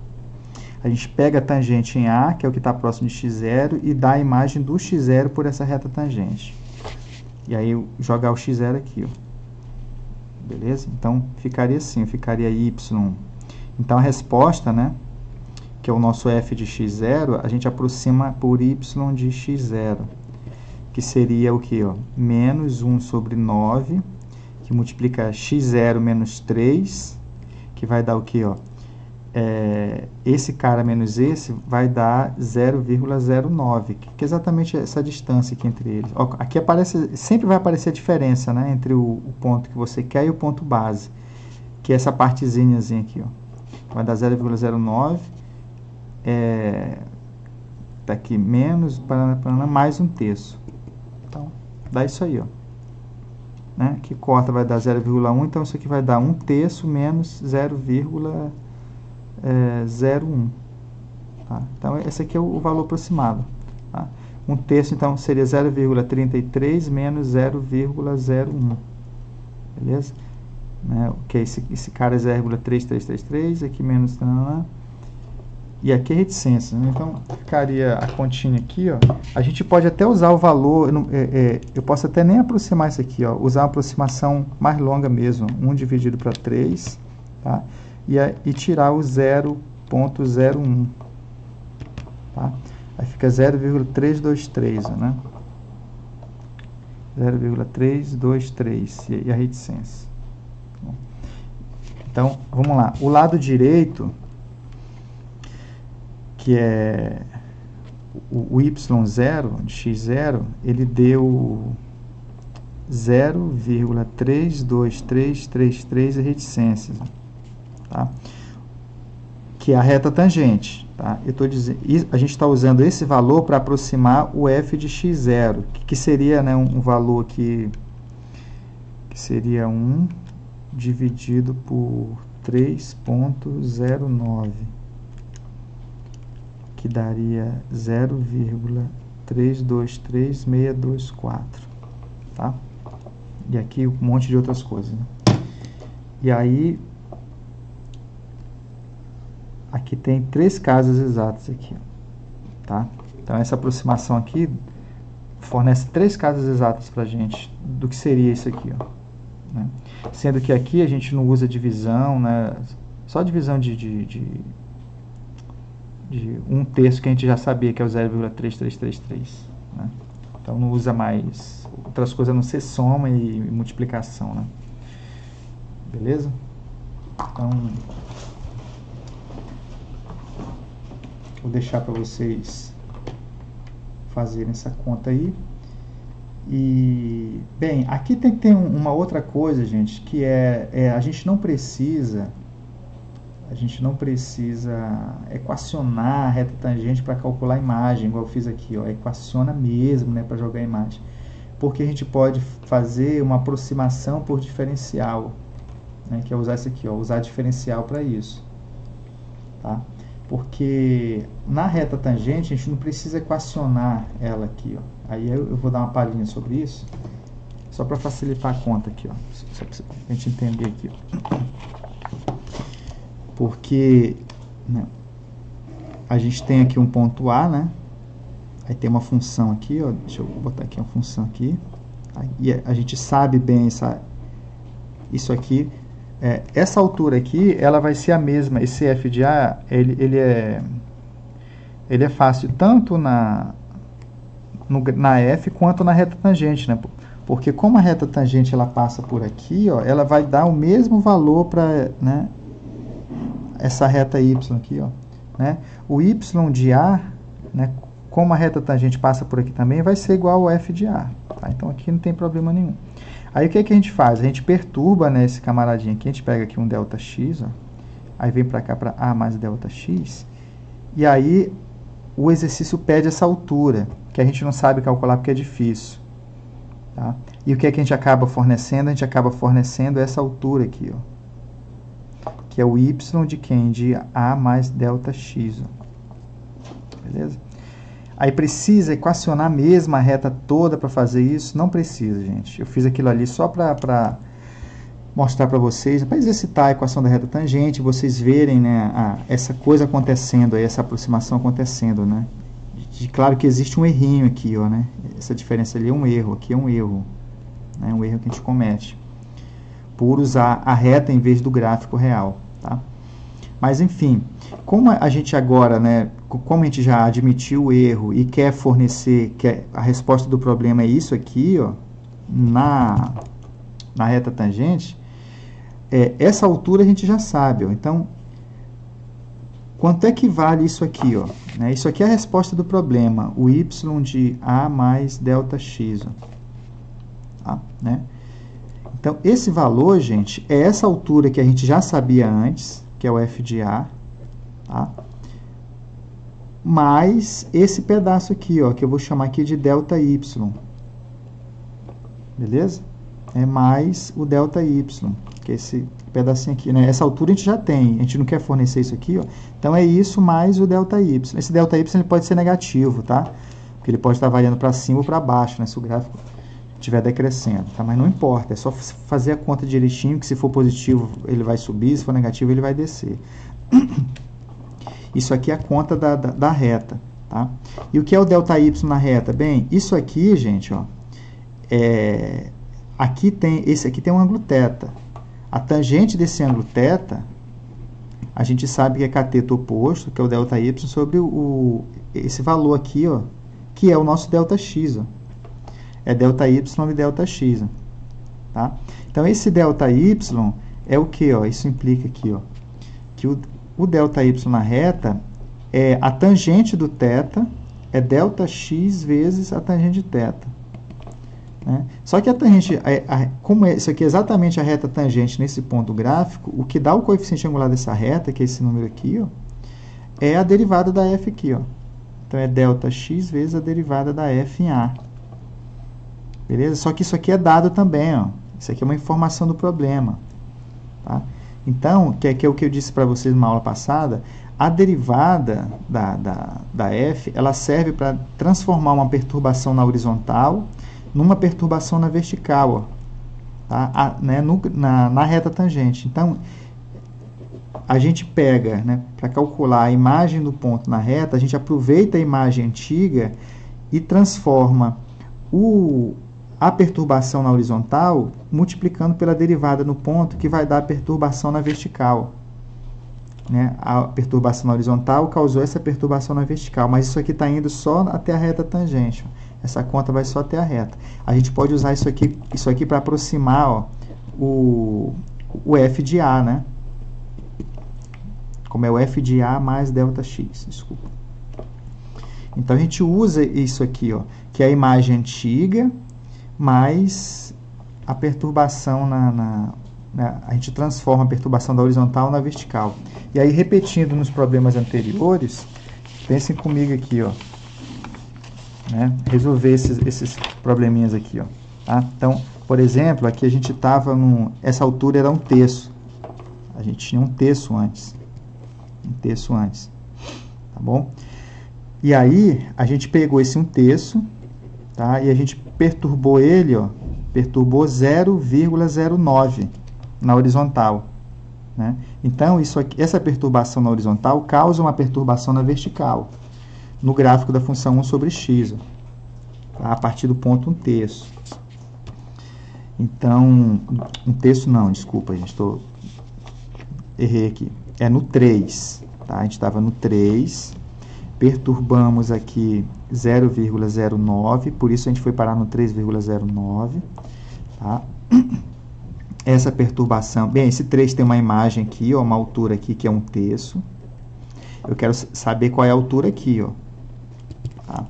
A gente pega a tangente em A, que é o que está próximo de x0, e dá a imagem do x0 por essa reta tangente. E aí, jogar o x0 aqui, ó. Beleza? Então, ficaria assim, ficaria y. Então, a resposta, né, que é o nosso f de x0, a gente aproxima por y de x0, que seria o quê? Ó? Menos 1 sobre 9, que multiplica x0 menos 3, que vai dar o quê? Ó? esse cara menos esse vai dar 0,09, que é exatamente essa distância aqui entre eles. Ó, aqui aparece, sempre vai aparecer a diferença, né, entre o ponto que você quer e o ponto base, que é essa partezinha aqui, ó. Vai dar 0,09, tá aqui menos, mais 1/3. Então, dá isso aí, ó. Né, que corta vai dar 0,1, então isso aqui vai dar 1/3 menos 0,01. Tá? Então, esse aqui é o valor aproximado. Tá? 1/3, então, seria 0,33 menos 0,01. Beleza? Né? Ok, esse cara é 0,3333, aqui menos... E aqui é reticência. Né? Então, ficaria a continha aqui. Ó. A gente pode até usar o valor... eu posso até nem aproximar isso aqui. Ó, usar uma aproximação mais longa mesmo. 1 dividido para 3. Tá? E tirar o 0,01. Tá? Aí fica 0,323, né? 0,323 e a reticência. Então, vamos lá. O lado direito, que é o y0, de x0, ele deu 0,32333 e reticências. Tá? Que é a reta tangente. Tá? Eu tô dizendo, a gente está usando esse valor para aproximar o f de x0, que seria, né, um valor que seria 1 dividido por 3,09, que daria 0,323624. Tá? E aqui um monte de outras coisas. Né? E aí... Aqui tem 3 casas exatas aqui, tá? Então, essa aproximação aqui fornece 3 casas exatas para a gente do que seria isso aqui, ó, né? Sendo que aqui a gente não usa divisão, né? Só divisão de 1/3 que a gente já sabia que é o 0,3333, né? Então, não usa mais outras coisas a não ser soma e multiplicação, né? Beleza? Então... Vou deixar para vocês fazerem essa conta aí. E, bem, aqui tem que ter uma outra coisa, gente, que a gente não precisa equacionar a reta tangente para calcular a imagem, igual eu fiz aqui, ó, equaciona mesmo, né, para jogar a imagem. Porque a gente pode fazer uma aproximação por diferencial, né, que é usar isso aqui, ó, usar diferencial para isso, tá? Porque na reta tangente a gente não precisa equacionar ela aqui, ó. Aí eu vou dar uma palhinha sobre isso, só para facilitar a conta aqui, ó, só para a gente entender aqui, ó. Porque, né, a gente tem aqui um ponto A, né? Aí tem uma função aqui, ó, deixa eu botar aqui uma função aqui. E a gente sabe bem isso aqui. Essa altura aqui, ela vai ser a mesma. Esse f de A, ele é fácil tanto na f quanto na reta tangente, né? Porque como a reta tangente ela passa por aqui, ó, ela vai dar o mesmo valor para, né, essa reta y aqui, ó, né? O y de A, né, como a reta tangente passa por aqui também, vai ser igual ao f de A. Tá? Então aqui não tem problema nenhum. Aí o que a gente faz? A gente perturba, né, esse camaradinho aqui, a gente pega aqui um ΔX, ó, aí vem para cá para A mais ΔX, e aí o exercício pede essa altura, que a gente não sabe calcular porque é difícil. Tá? E o que a gente acaba fornecendo? A gente acaba fornecendo essa altura aqui, ó, que é o y de quem? De A mais ΔX. Ó. Beleza? Aí precisa equacionar mesmo a reta toda para fazer isso? Não precisa, gente. Eu fiz aquilo ali só para mostrar para vocês, para exercitar a equação da reta tangente, vocês verem, né, essa coisa acontecendo, aí, essa aproximação acontecendo, né? Claro que existe um errinho aqui, ó, né? Essa diferença ali é um erro, aqui é um erro, né? Um erro que a gente comete por usar a reta em vez do gráfico real, tá? Mas, enfim, como a gente agora, né, como a gente já admitiu o erro e quer fornecer, a resposta do problema é isso aqui, ó, na reta tangente, essa altura a gente já sabe, ó. Então, Quanto é que vale isso aqui, ó? Né? Isso aqui é a resposta do problema, o y de A mais ΔX. Ó. Tá? Né? Então, esse valor, gente, é essa altura que a gente já sabia antes, que é o f de A, tá? Mais esse pedaço aqui, ó, que eu vou chamar aqui de ΔY. Beleza? É mais o ΔY, que é esse pedacinho aqui, né? Essa altura a gente já tem, a gente não quer fornecer isso aqui, ó. Então, é isso mais o ΔY. Esse ΔY ele pode ser negativo, tá? Porque ele pode estar variando para cima ou para baixo, né? Se o gráfico estiver decrescendo, tá? Mas não importa, é só fazer a conta direitinho, que se for positivo ele vai subir, se for negativo ele vai descer. Isso aqui é a conta da reta, tá? E o que é o ΔY na reta? Bem, isso aqui, gente, ó, esse aqui tem um ângulo θ. A tangente desse ângulo θ, a gente sabe que é cateto oposto, que é o ΔY, sobre esse valor aqui, ó, que é o nosso ΔX, ó. É ΔY e ΔX, tá? Então, esse ΔY é o que, ó? Isso implica aqui, ó, que o ΔY na reta é a tangente do θ, é ΔX vezes a tangente de θ. Né? Só que a tangente, como isso aqui é exatamente a reta tangente nesse ponto gráfico, o que dá o coeficiente angular dessa reta, que é esse número aqui, ó, é a derivada da f aqui, ó. Então, é ΔX vezes a derivada da f em A. Beleza? Só que isso aqui é dado também, ó. Isso aqui é uma informação do problema. Tá? Então, que é o que eu disse para vocês na aula passada, a derivada da f, ela serve para transformar uma perturbação na horizontal numa perturbação na vertical, ó, tá? Na reta tangente. Então, a gente pega, né, para calcular a imagem do ponto na reta, a gente aproveita a imagem antiga e transforma a perturbação na horizontal multiplicando pela derivada no ponto, que vai dar a perturbação na vertical. Né? A perturbação na horizontal causou essa perturbação na vertical, mas isso aqui está indo só até a reta tangente. Essa conta vai só até a reta. A gente pode usar isso aqui para aproximar, ó, o f de A, né? Como é o f de A mais ΔX, desculpa. Então, a gente usa isso aqui, ó, que é a imagem antiga, mais a perturbação a gente transforma a perturbação da horizontal na vertical. E aí, repetindo nos problemas anteriores, pensem comigo aqui, ó, né? Resolver esses probleminhas aqui, ó, tá? Então, por exemplo, aqui a gente estava essa altura era 1/3. A gente tinha 1/3 antes. 1/3 antes. Tá bom? E aí, a gente pegou esse 1/3, tá? E a gente perturbou ele, ó, perturbou 0,09 na horizontal, né? Então, isso aqui, essa perturbação na horizontal causa uma perturbação na vertical, no gráfico da função 1 sobre x, ó, tá? A partir do ponto 1/3. Então, 1/3 não, desculpa, gente, errei aqui. É no 3, tá? A gente estava no 3, perturbamos aqui 0,09, por isso a gente foi parar no 3,09, tá? Essa perturbação, bem, esse 3 tem uma imagem aqui, ó, uma altura aqui que é 1/3. Eu quero saber qual é a altura aqui, ó, tá?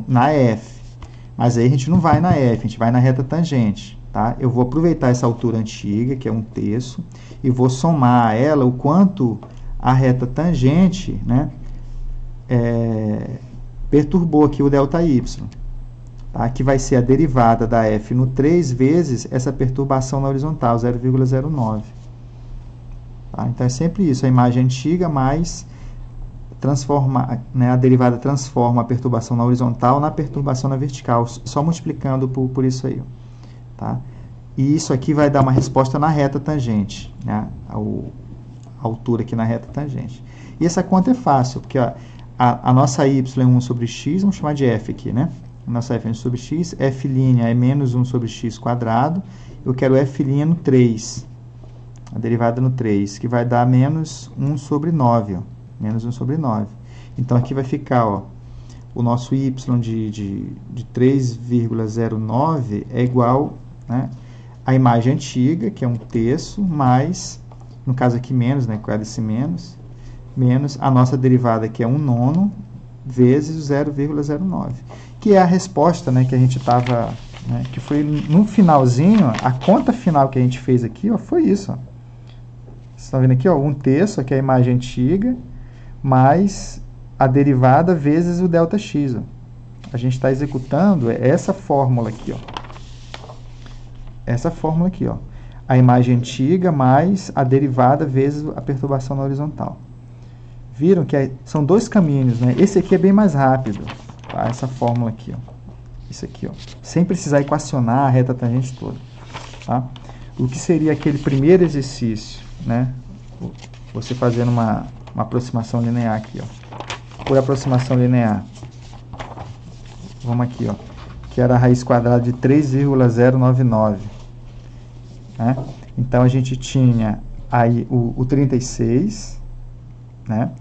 Na F. Mas aí a gente não vai na F, a gente vai na reta tangente, tá? Eu vou aproveitar essa altura antiga, que é 1/3, e vou somar a ela o quanto a reta tangente, né, perturbou aqui o ΔY, tá? Que vai ser a derivada da f no 3 vezes essa perturbação na horizontal, 0,09. Tá? Então, é sempre isso, a imagem antiga mais né, a derivada transforma a perturbação na horizontal na perturbação na vertical, só multiplicando por isso aí. Tá? E isso aqui vai dar uma resposta na reta tangente, né? A altura aqui na reta tangente. E essa conta é fácil, porque ó, a nossa y é 1 sobre x, vamos chamar de f aqui, né? A nossa f é 1 sobre x, f' é menos 1 sobre x quadrado, eu quero f' no 3, a derivada no 3, que vai dar menos 1 sobre 9, ó, menos 1 sobre 9. Então, aqui vai ficar, ó, o nosso y de 3,09 é igual, né, à imagem antiga, que é 1/3, mais, no caso aqui menos, né, com esse menos, menos a nossa derivada, que é 1/9, vezes o 0,09, que é a resposta, né, que a gente estava, né, que foi no finalzinho, a conta final que a gente fez aqui, ó, foi isso. Ó. Vocês estão vendo aqui, ó, 1/3, que é a imagem antiga, mais a derivada vezes o ΔX. Ó. A gente está executando essa fórmula aqui, ó. Essa fórmula aqui, ó. A imagem antiga mais a derivada vezes a perturbação na horizontal. Viram que são dois caminhos, né? Esse aqui é bem mais rápido, tá? Essa fórmula aqui, ó. Isso aqui, ó. Sem precisar equacionar a reta tangente toda, tá? O que seria aquele primeiro exercício, né? Você fazendo uma aproximação linear aqui, ó. Por aproximação linear. Vamos aqui, ó. Que era a raiz quadrada de 3,099, né? Então, a gente tinha aí o 36, né?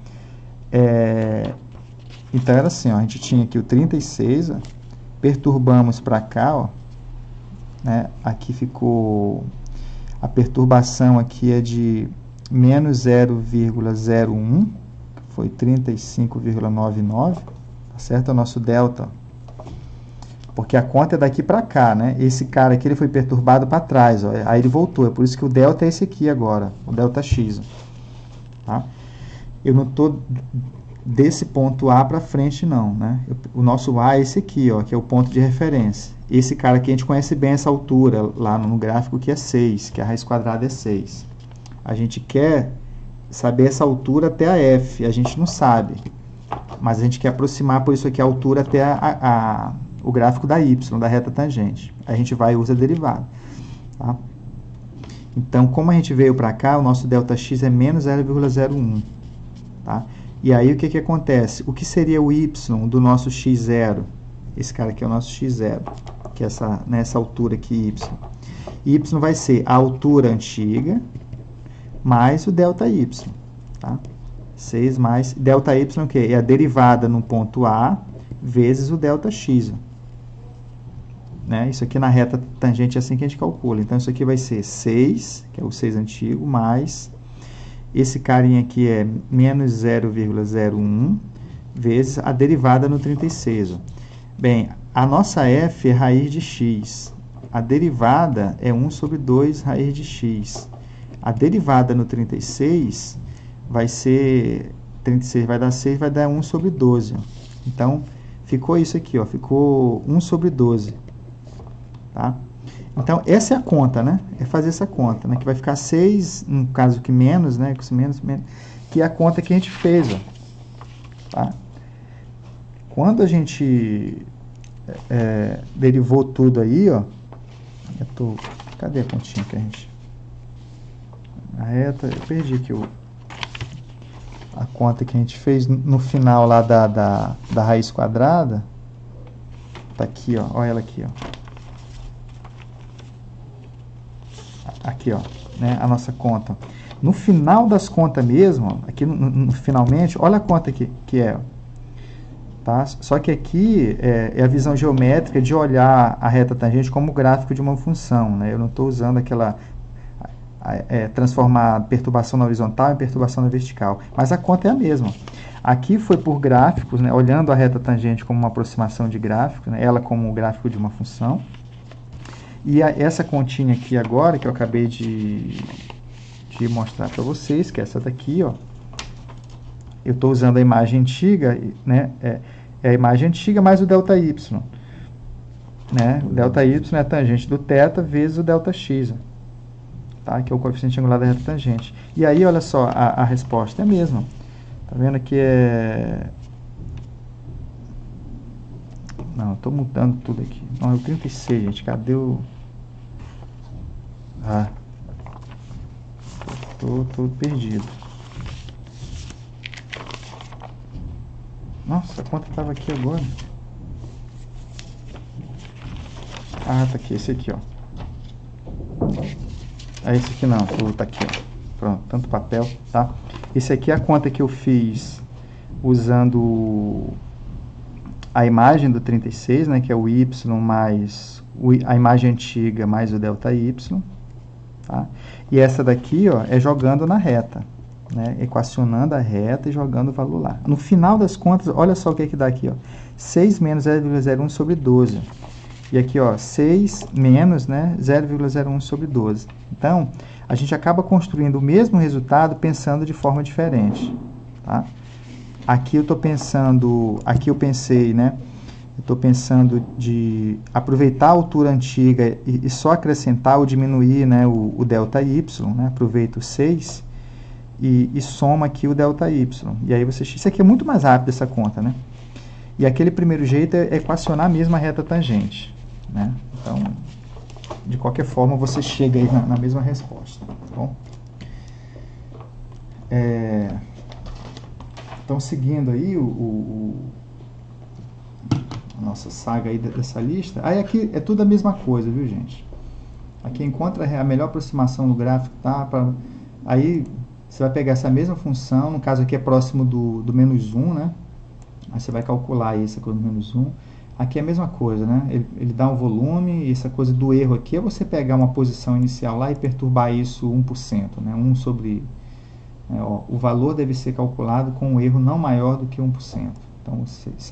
Então, era assim, ó, a gente tinha aqui o 36, ó, perturbamos para cá, ó, né? Aqui ficou, a perturbação aqui é de menos 0,01, que foi 35,99, tá certo? É o nosso delta, porque a conta é daqui para cá, né? Esse cara aqui ele foi perturbado para trás, ó, aí ele voltou, é por isso que o delta é esse aqui agora, o ΔX, tá? Eu não estou desse ponto A para frente, não, né? O nosso A é esse aqui, ó, que é o ponto de referência. Esse cara aqui a gente conhece bem essa altura, lá no gráfico que é 6, que a raiz quadrada é 6. A gente quer saber essa altura até a F, a gente não sabe. Mas a gente quer aproximar, por isso aqui, a altura até o gráfico da Y, da reta tangente. A gente vai e usa a derivada, tá? Então, como a gente veio para cá, o nosso ΔX é menos 0,01. Tá? E aí, o que, que acontece? O que seria o y do nosso x0? Esse cara aqui é o nosso x0, que é nessa altura aqui, y. Y vai ser a altura antiga mais o ΔY. Tá? 6 mais ΔY, o quê? É a derivada no ponto A vezes o ΔX. Né? Isso aqui na reta tangente é assim que a gente calcula. Então, isso aqui vai ser 6, que é o 6 antigo, mais... Esse carinha aqui é menos 0,01 vezes a derivada no 36. Ó. Bem, a nossa f é raiz de x. A derivada é 1 sobre 2 raiz de x. A derivada no 36 vai ser... 36 vai dar 6, vai dar 1 sobre 12. Ó. Então, ficou isso aqui, ó, ficou 1 sobre 12. Tá? Então, essa é a conta, né? É fazer essa conta, né? Que vai ficar 6, no caso que menos, né? Menos, que é a conta que a gente fez, ó. Tá? Quando a gente derivou tudo aí, ó. Cadê a continha que a gente... A reta, eu perdi aqui a conta que a gente fez no final lá da raiz quadrada. Tá aqui, ó. Olha ela aqui, ó. Aqui, ó, né, a nossa conta. No final das contas mesmo, ó, aqui no finalmente, olha a conta aqui, que é, tá? Só que aqui é a visão geométrica de olhar a reta tangente como gráfico de uma função, né? Eu não estou usando aquela, transformar a perturbação na horizontal em perturbação na vertical, mas a conta é a mesma. Aqui foi por gráficos, né, olhando a reta tangente como uma aproximação de gráfico, né, ela como o gráfico de uma função. E essa continha aqui agora, que eu acabei de mostrar para vocês, que é essa daqui, ó. Eu estou usando a imagem antiga, né? É a imagem antiga mais o ΔY. Né? O ΔY é a tangente do θ vezes o ΔX. Tá? Que é o coeficiente angular da reta tangente. E aí, olha só, a resposta é a mesma. Tá vendo que é... Não, estou mudando tudo aqui. Não, é o 36, gente. Cadê o... Ah, tô perdido. Nossa, a conta estava aqui agora. Ah, tá aqui, esse aqui, ó. Ah, esse aqui não, tá aqui, ó. Pronto, tanto papel, tá? Esse aqui é a conta que eu fiz usando a imagem do 36, né, que é o y mais a imagem antiga mais o ΔY. Tá? E essa daqui, ó, é jogando na reta. né, equacionando a reta e jogando o valor lá. No final das contas, olha só o que dá aqui, ó, 6 menos 0,01 sobre 12. E aqui, ó, 6 menos, né, 0,01 sobre 12. Então, a gente acaba construindo o mesmo resultado pensando de forma diferente, tá? Aqui eu estou pensando, aqui eu pensei, né, eu estou pensando de aproveitar a altura antiga e só acrescentar ou diminuir, né, o ΔY, né, aproveita o 6 e soma aqui o ΔY. E aí você... Isso aqui é muito mais rápido, essa conta, né? E aquele primeiro jeito é equacionar mesmo a reta tangente, né? Então, de qualquer forma, você chega aí na mesma resposta, tá bom? Então, seguindo aí a nossa saga aí dessa lista. Aí aqui é tudo a mesma coisa, viu, gente? Aqui encontra a melhor aproximação do gráfico, tá? Aí você vai pegar essa mesma função, no caso aqui é próximo do menos 1, né? Aí você vai calcular essa coisa do menos 1. Aqui é a mesma coisa, né? Ele dá um volume, e essa coisa do erro aqui é você pegar uma posição inicial lá e perturbar isso 1%, né? 1 sobre... ó, o valor deve ser calculado com um erro não maior do que 1%. Então,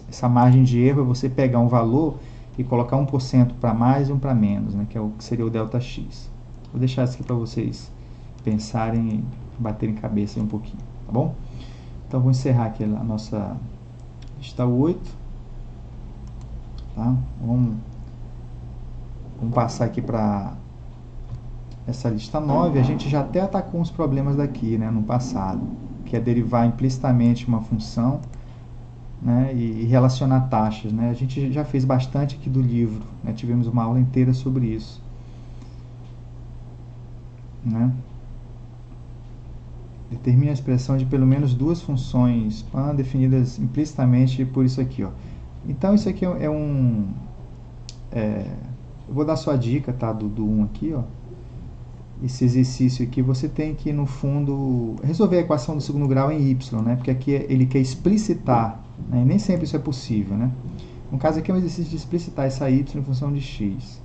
essa margem de erro é você pegar um valor e colocar 1% para mais e 1 para menos, né? Que é o que seria o ΔX. Vou deixar isso aqui para vocês pensarem e baterem cabeça aí um pouquinho, tá bom? Então, vou encerrar aqui a nossa lista 8. Tá? Vamos passar aqui para essa lista 9. A gente já até atacou uns problemas daqui, né, no passado, que é derivar implicitamente uma função, né, e relacionar taxas, né? A gente já fez bastante aqui do livro, né? Tivemos uma aula inteira sobre isso, né? Determine a expressão de pelo menos duas funções definidas implicitamente por isso aqui, ó. Então, isso aqui é um... eu vou dar só a dica, tá, do 1 aqui, ó. Esse exercício aqui, você tem que, no fundo, resolver a equação do segundo grau em y, né? Porque aqui ele quer explicitar, né? E nem sempre isso é possível, né? No caso aqui é um exercício de explicitar essa y em função de x.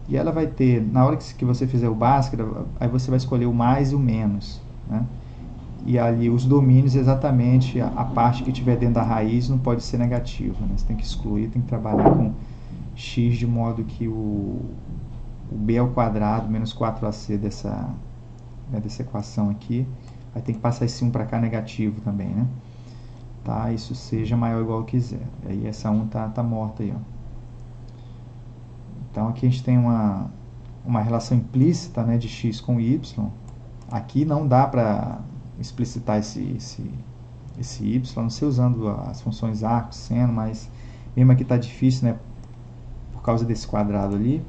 E ela vai ter, na hora que você fizer o Bhaskara, aí você vai escolher o mais e o menos, né? E ali os domínios, exatamente, a parte que tiver dentro da raiz não pode ser negativa, né? Você tem que excluir, tem que trabalhar com x de modo que o b ao quadrado menos 4ac dessa equação aqui, aí tem que passar esse 1 para cá negativo também, né? Tá? Isso seja maior ou igual que zero. Aí essa 1 tá morta aí, ó. Então aqui a gente tem uma relação implícita, né, de x com y. Aqui não dá para explicitar esse y, não sei usando as funções arco, seno, mas mesmo aqui está difícil, né, por causa desse quadrado ali.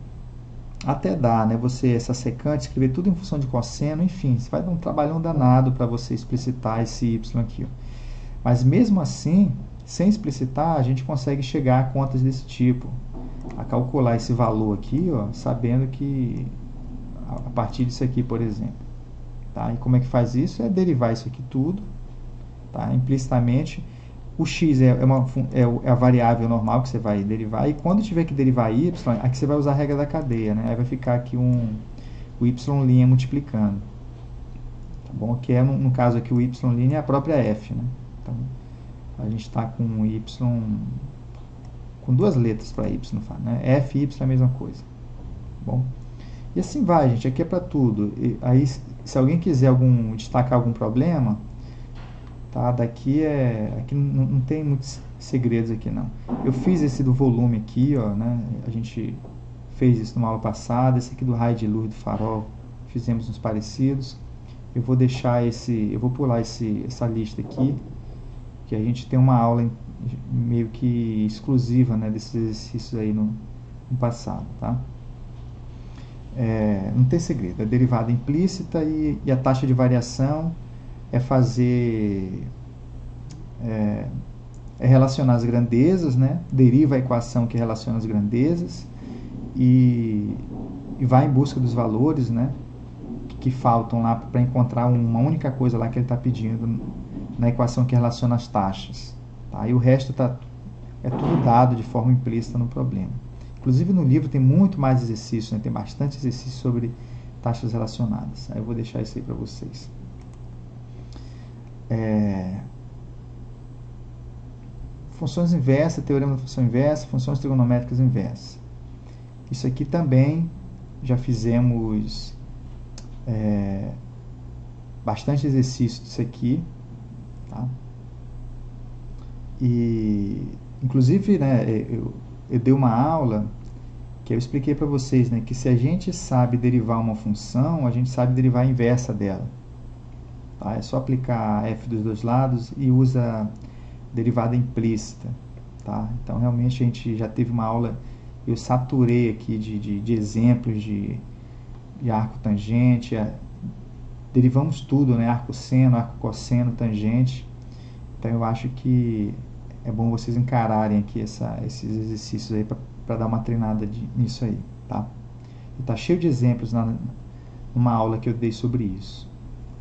Até dá, né, essa secante, escrever tudo em função de cosseno, enfim, você vai dar um trabalhão danado para você explicitar esse y aqui, ó. Mas mesmo assim, sem explicitar, a gente consegue chegar a contas desse tipo, a calcular esse valor aqui, ó, sabendo que a partir disso aqui, por exemplo. Tá? E como é que faz isso? É derivar isso aqui tudo, tá? Implicitamente. O x é a variável normal que você vai derivar, e quando tiver que derivar y, aqui você vai usar a regra da cadeia, né? Aí vai ficar aqui o y' multiplicando. Tá bom? Que é, no caso aqui, o y' é a própria f, né? Então, a gente está com um y com duas letras para y, né? F e y é a mesma coisa. Tá bom? E assim vai, gente. Aqui é para tudo. E aí, se alguém quiser destacar algum problema, tá? Aqui não tem muitos segredos aqui, não. Eu fiz esse do volume aqui, ó, né? A gente fez isso numa aula passada. Esse aqui do raio de luz do farol, fizemos uns parecidos. Eu vou deixar eu vou pular essa lista aqui, que a gente tem uma aula meio que exclusiva, né, desses exercícios aí no passado, tá? Não tem segredo, é derivada implícita e a taxa de variação é relacionar as grandezas, né? Deriva a equação que relaciona as grandezas e vai em busca dos valores, né, que faltam lá para encontrar uma única coisa lá que ele está pedindo na equação que relaciona as taxas. Tá? E o resto é tudo dado de forma implícita no problema. Inclusive no livro tem muito mais exercícios, né? Tem bastante exercício sobre taxas relacionadas. Aí eu vou deixar isso aí para vocês. funções inversas, teorema da função inversa, funções trigonométricas inversas. Isso aqui também já fizemos bastante exercício disso aqui, tá? E inclusive, né, eu dei uma aula que eu expliquei para vocês, né, que se a gente sabe derivar uma função, a gente sabe derivar a inversa dela. Tá? É só aplicar f dos dois lados e usa derivada implícita. Tá? Então, realmente, a gente já teve uma aula, eu saturei aqui de exemplos de arco tangente, derivamos tudo, né? Arco seno, arco cosseno, tangente. Então, eu acho que é bom vocês encararem aqui esses exercícios aí para dar uma treinada nisso aí, tá? E tá cheio de exemplos numa aula que eu dei sobre isso.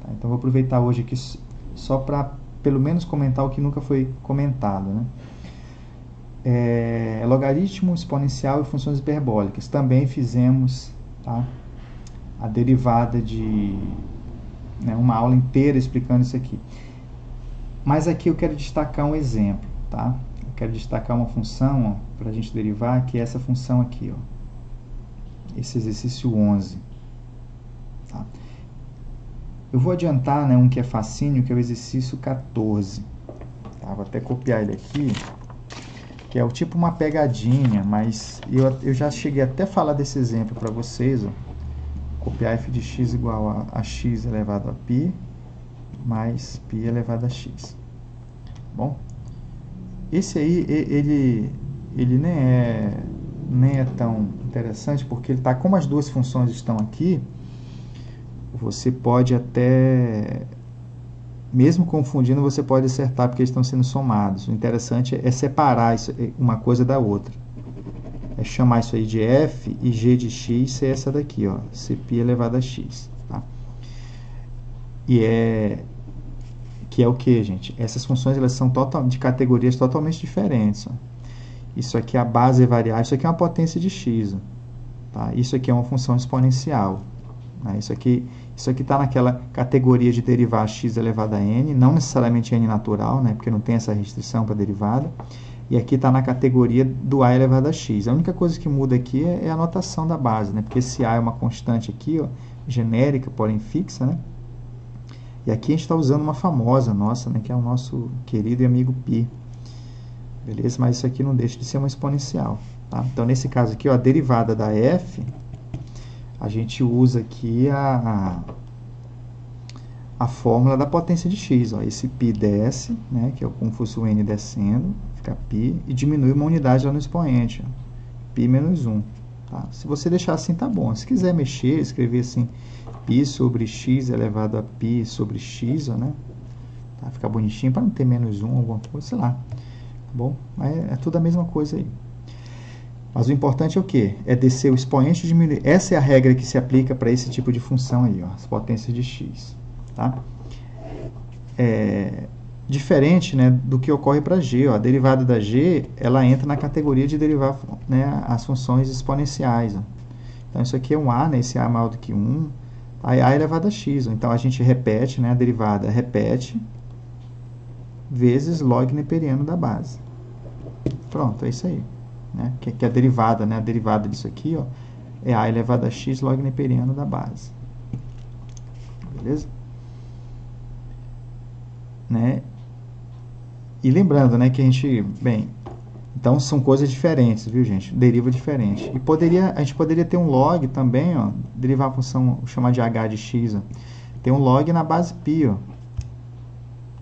Tá? Então, vou aproveitar hoje aqui só para, pelo menos, comentar o que nunca foi comentado, né? Logaritmo, exponencial e funções hiperbólicas. Também fizemos, tá, a derivada né, uma aula inteira explicando isso aqui. Mas aqui eu quero destacar um exemplo, tá? Eu quero destacar uma função para a gente derivar, que é essa função aqui, ó. Esse exercício 11. Tá? Eu vou adiantar, né, um que é facinho, que é o exercício 14. Tá? Vou até copiar ele aqui, que é o tipo uma pegadinha, mas eu já cheguei até a falar desse exemplo para vocês, ó. Copiar f de x igual a x elevado a π mais π elevado a x. Bom, esse aí, ele nem é tão interessante, porque ele tá, como as duas funções estão aqui, você pode até, mesmo confundindo, você pode acertar porque eles estão sendo somados. O interessante é separar uma coisa da outra. É chamar isso aí de f e g de x ser essa daqui, ó, cπ elevado a x. Tá? Que é o que, gente? Essas funções, elas são de categorias totalmente diferentes. Ó. Isso aqui é a base variável, isso aqui é uma potência de x. Ó. Tá? Isso aqui é uma função exponencial. Né? Isso aqui está naquela categoria de derivar x elevado a n, não necessariamente n natural, né? Porque não tem essa restrição para derivada. E aqui está na categoria do a elevado a x. A única coisa que muda aqui é a notação da base, né? Porque esse a é uma constante aqui, ó, genérica, porém fixa, né? E aqui a gente está usando uma famosa nossa, né? Que é o nosso querido e amigo π. Beleza? Mas isso aqui não deixa de ser uma exponencial. Tá? Então, nesse caso aqui, ó, a derivada da f, a gente usa aqui a fórmula da potência de x. Ó. Esse π desce, né? Que é como se fosse o n descendo, fica π, e diminui uma unidade lá no expoente, ó, π menos 1. Tá? Se você deixar assim, tá bom. Se quiser mexer, escrever assim, π sobre x elevado a π sobre x, ó, né? Tá? Ficar bonitinho, para não ter menos 1, alguma coisa, sei lá. Tá bom? Mas é tudo a mesma coisa aí. Mas o importante é o quê? É descer o expoente e diminuir. Essa é a regra que se aplica para esse tipo de função aí, ó, as potências de x. Tá? Diferente, né, do que ocorre para g. Ó. A derivada da g, ela entra na categoria de derivar, né, as funções exponenciais. Ó. Então, isso aqui é um a, né, esse a é maior do que 1, aí a elevado a x. Ó. Então, a gente repete, né, a derivada repete vezes log neperiano da base. Pronto, é isso aí. Né, que é a derivada, né, a derivada disso aqui, ó, é a elevado a x log neperiano da base. Beleza? Né? E lembrando, né, que a gente, bem, então são coisas diferentes, viu, gente? Deriva diferente. E a gente poderia ter um log também, ó, derivar a função, chamar de h de x, ó. Tem um log na base π, ó.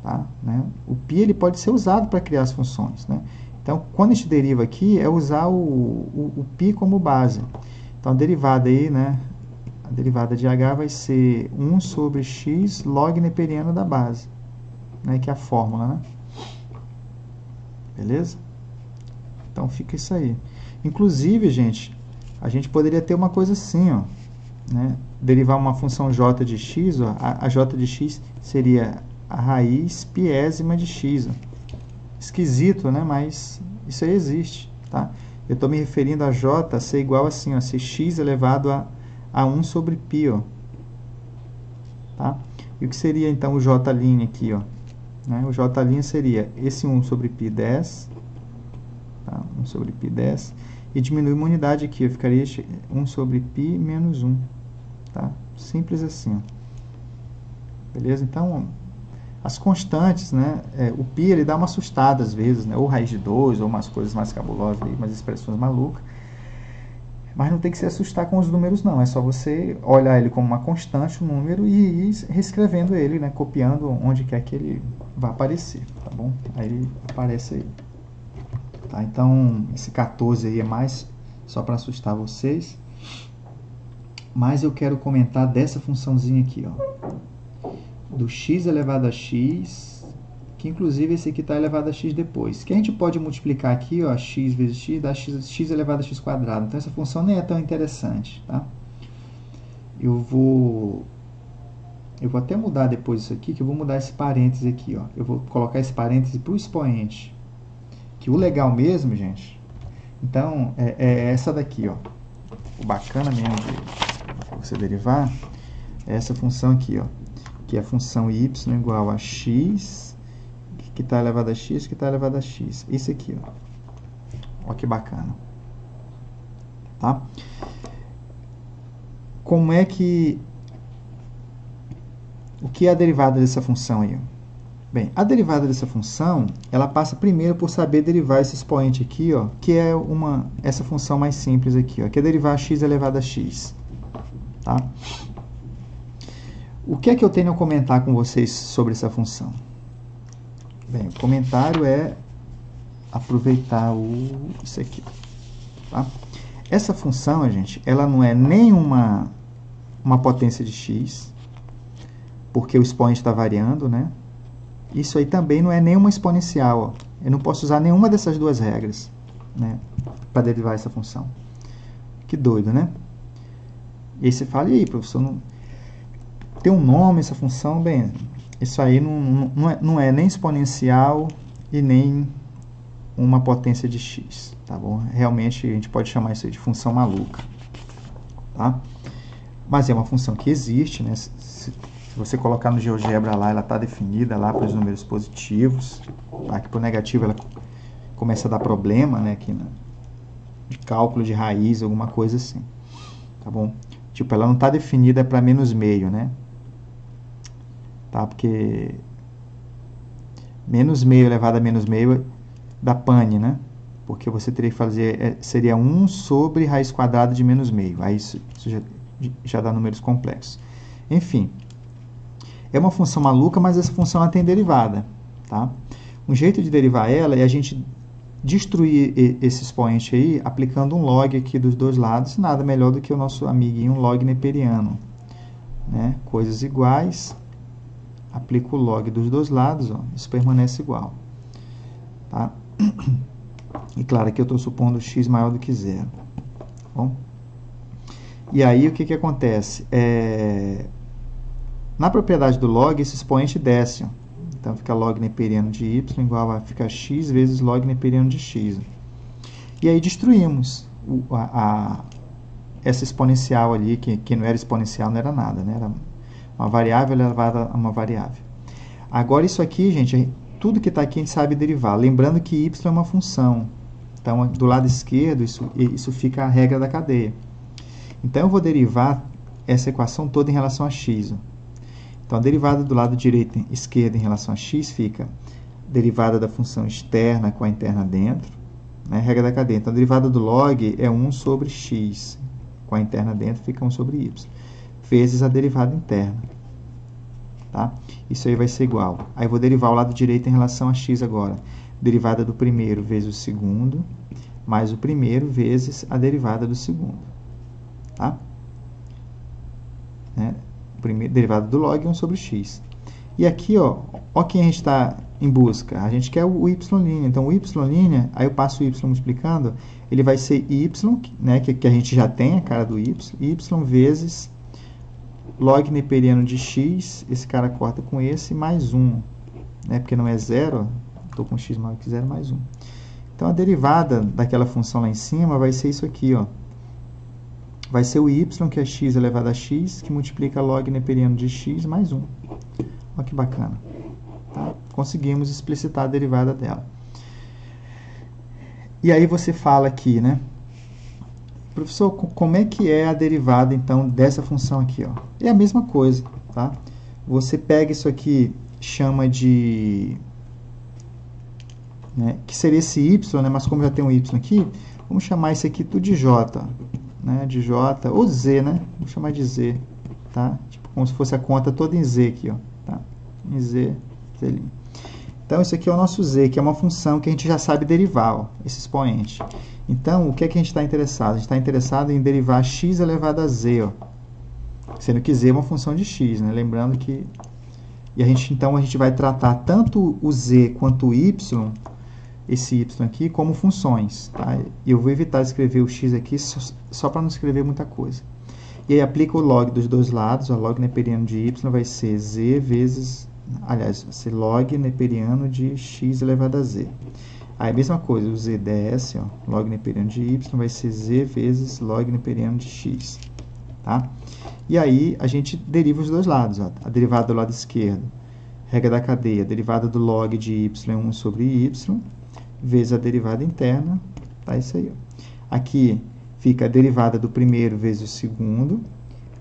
Tá? Né? O π, ele pode ser usado para criar as funções, né? Então, quando a gente deriva aqui, é usar o π como base. Então, a derivada aí, né, a derivada de h vai ser 1 sobre x log neperiano da base, né, que é a fórmula, né? Beleza? Então, fica isso aí. Inclusive, gente, a gente poderia ter uma coisa assim, ó, né? Derivar uma função j de x, ó, a j de x seria a raiz piésima de x, ó. Esquisito, né? Mas isso aí existe, tá? Eu estou me referindo a j a ser igual assim, ó, ser x elevado a 1 sobre π, ó. Tá? E o que seria, então, o j' aqui, ó? né? O J' seria esse 1 sobre π10, tá? 1 sobre π10, e diminui uma unidade aqui, eu ficaria 1 sobre π menos 1, tá? Simples assim, ó. Beleza? Então, as constantes, né? O π ele dá uma assustada às vezes, né? Ou raiz de 2, ou umas coisas mais cabulosas, aí, umas expressões malucas. Mas não tem que se assustar com os números, não. É só você olhar ele como uma constante, um número, e ir reescrevendo ele, né? Copiando onde quer que ele vá aparecer, tá bom? Aí ele aparece aí. Tá? Então, esse 14 aí é mais só para assustar vocês. Mas eu quero comentar dessa funçãozinha aqui, ó. Do x elevado a x, que inclusive esse aqui está elevado a x depois. Que a gente pode multiplicar aqui, ó, x vezes x, dá x elevado a x quadrado. Então, essa função nem é tão interessante, tá? Eu vou até mudar depois isso aqui, que eu vou mudar esse parêntese aqui, ó. Eu vou colocar esse parêntese para o expoente. Que o legal mesmo, gente, então, é essa daqui, ó. O bacana mesmo de você derivar é essa função aqui, ó. Que é a função y igual a x, que está elevado a x, que está elevado a x. Isso aqui, ó. Olha que bacana. Tá? Como é que... O que é a derivada dessa função aí? Bem, a derivada dessa função, ela passa primeiro por saber derivar esse expoente aqui, ó, que é essa função mais simples aqui, ó, que é derivar x elevado a x. Tá? O que é que eu tenho a comentar com vocês sobre essa função? Bem, o comentário é aproveitar isso aqui. Tá? Essa função, gente, ela não é nem uma potência de x, porque o expoente está variando, né? Isso aí também não é nenhuma exponencial, ó. Eu não posso usar nenhuma dessas duas regras, né, para derivar essa função. Que doido, né? E aí você fala, e aí, professor, não... tem um nome essa função? Bem, isso aí não é nem exponencial e nem uma potência de x, tá bom? Realmente a gente pode chamar isso aí de função maluca, tá? Mas é uma função que existe, né? Se você colocar no GeoGebra lá, ela está definida lá para os números positivos, tá? Que para o negativo ela começa a dar problema, né? Aqui de cálculo de raiz, alguma coisa assim, tá bom? Tipo, ela não está definida para menos meio, né? Tá? Porque menos meio elevado a menos meio dá pane, né? Porque você teria que fazer, seria 1 sobre raiz quadrada de menos meio. Aí isso já dá números complexos. Enfim, é uma função maluca, mas essa função ela tem derivada, tá? Um jeito de derivar ela é a gente destruir esse expoente aí, aplicando um log aqui dos dois lados, nada melhor do que o nosso amiguinho log neperiano, né? Coisas iguais, aplico o log dos dois lados, ó, isso permanece igual, tá? E claro que eu estou supondo x maior do que zero, tá bom? E aí o que acontece? Na propriedade do log, esse expoente desce, ó. Então fica log neperiano de y igual a fica x vezes log neperiano de x. E aí destruímos essa exponencial ali, que não era exponencial, não era nada, né? Era uma variável elevada a uma variável. Agora isso aqui, gente, tudo que está aqui a gente sabe derivar. Lembrando que y é uma função. Então, do lado esquerdo, isso fica a regra da cadeia. Então, eu vou derivar essa equação toda em relação a x. Então, a derivada do lado direito esquerdo em relação a x fica derivada da função externa com a interna dentro, né? Regra da cadeia. Então, a derivada do log é 1 sobre x, com a interna dentro fica 1 sobre y, vezes a derivada interna. Tá? Isso aí vai ser igual. Aí, eu vou derivar o lado direito em relação a x agora. Derivada do primeiro vezes o segundo, mais o primeiro vezes a derivada do segundo. Tá? Né? Derivada do log é 1 sobre x. E aqui, ó quem a gente está em busca. A gente quer o y'. Então, o y', aí eu passo o y multiplicando, ele vai ser y, né, que a gente já tem a cara do y vezes log neperiano de x, esse cara corta com esse, mais 1. Né, porque não é zero, estou com x maior que zero, mais 1. Então, a derivada daquela função lá em cima vai ser isso aqui, ó. Vai ser o y, que é x elevado a x, que multiplica log neperiano de x mais 1. Olha que bacana. Tá? Conseguimos explicitar a derivada dela. E aí você fala aqui, né? Professor, como é que é a derivada, então, dessa função aqui? Ó? É a mesma coisa, tá? Você pega isso aqui, chama de... né, que seria esse y, né? Mas como já tem um y aqui, vamos chamar isso aqui tudo de j, né? De j, ou z, né? Vamos chamar de z, tá? Tipo, como se fosse a conta toda em z aqui, ó. Tá? Em z, z'. Então, isso aqui é o nosso z, que é uma função que a gente já sabe derivar, ó, esse expoente. Então, o que é que a gente está interessado? A gente está interessado em derivar x elevado a z, ó. Sendo que z é uma função de x, né? Lembrando que... então, a gente vai tratar tanto o z quanto o y, esse y aqui, como funções, tá? E eu vou evitar escrever o x aqui só para não escrever muita coisa. E aí, aplica o log dos dois lados, ó, log neperiano de y vai ser z vezes... Aliás, vai ser log neperiano de x elevado a z. Aí, a mesma coisa, o z ds, ó, log neperiano de y, vai ser z vezes log neperiano de x. Tá? E aí, a gente deriva os dois lados. Ó. A derivada do lado esquerdo, regra da cadeia, a derivada do log de y é 1 sobre y, vezes a derivada interna. Tá isso aí. Ó. Aqui fica a derivada do primeiro vezes o segundo,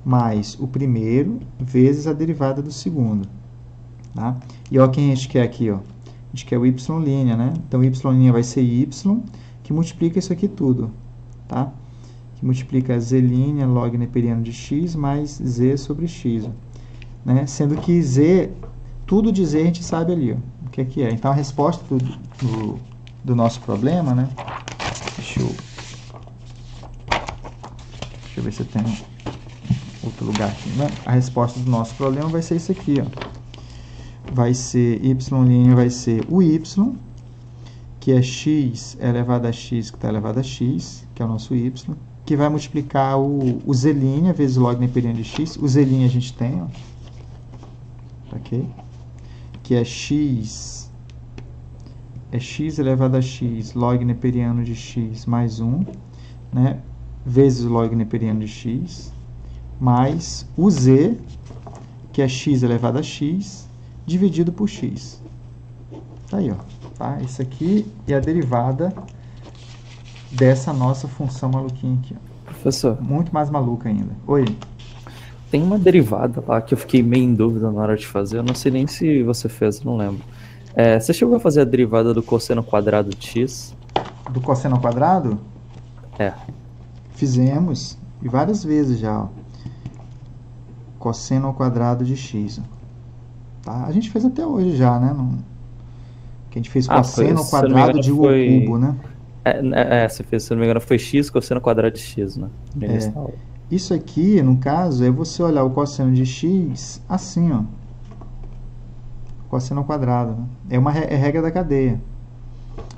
mais o primeiro vezes a derivada do segundo. Tá? E olha quem a gente quer aqui, ó. A gente quer o y', né? Então, y' vai ser y, que multiplica isso aqui tudo, tá? Que multiplica z' log neperiano de x mais z sobre x, né? Sendo que z, tudo de z a gente sabe ali, ó, o que é. Então, a resposta do nosso problema, né? Deixa eu ver se tem outro lugar aqui, né? A resposta do nosso problema vai ser isso aqui, ó. Vai ser, y' vai ser o y, que é x elevado a x, que está elevado a x, que é o nosso y, que vai multiplicar o z' vezes log neperiano de x. O z' a gente tem, ó, ok? Que é x elevado a x, log neperiano de x mais 1, né? Vezes o log neperiano de x, mais o z, que é x elevado a x, dividido por x. Tá aí, ó. Tá? Isso aqui é a derivada dessa nossa função maluquinha aqui, ó. Professor. Muito mais maluca ainda. Oi. Tem uma derivada lá que eu fiquei meio em dúvida na hora de fazer. Eu não sei nem se você fez, eu não lembro. Você chegou a fazer a derivada do cosseno quadrado de x? Do cosseno ao quadrado? É. Fizemos. E várias vezes já, ó. Cosseno ao quadrado de x, ó. Tá? A gente fez até hoje já, né? Que a gente fez cosseno ao quadrado de u ao cubo, né? Você fez, se não me engano, foi x cosseno quadrado de x, né? Isso aqui, no caso, é você olhar o cosseno de x assim, ó. Cosseno ao quadrado, né? É regra da cadeia.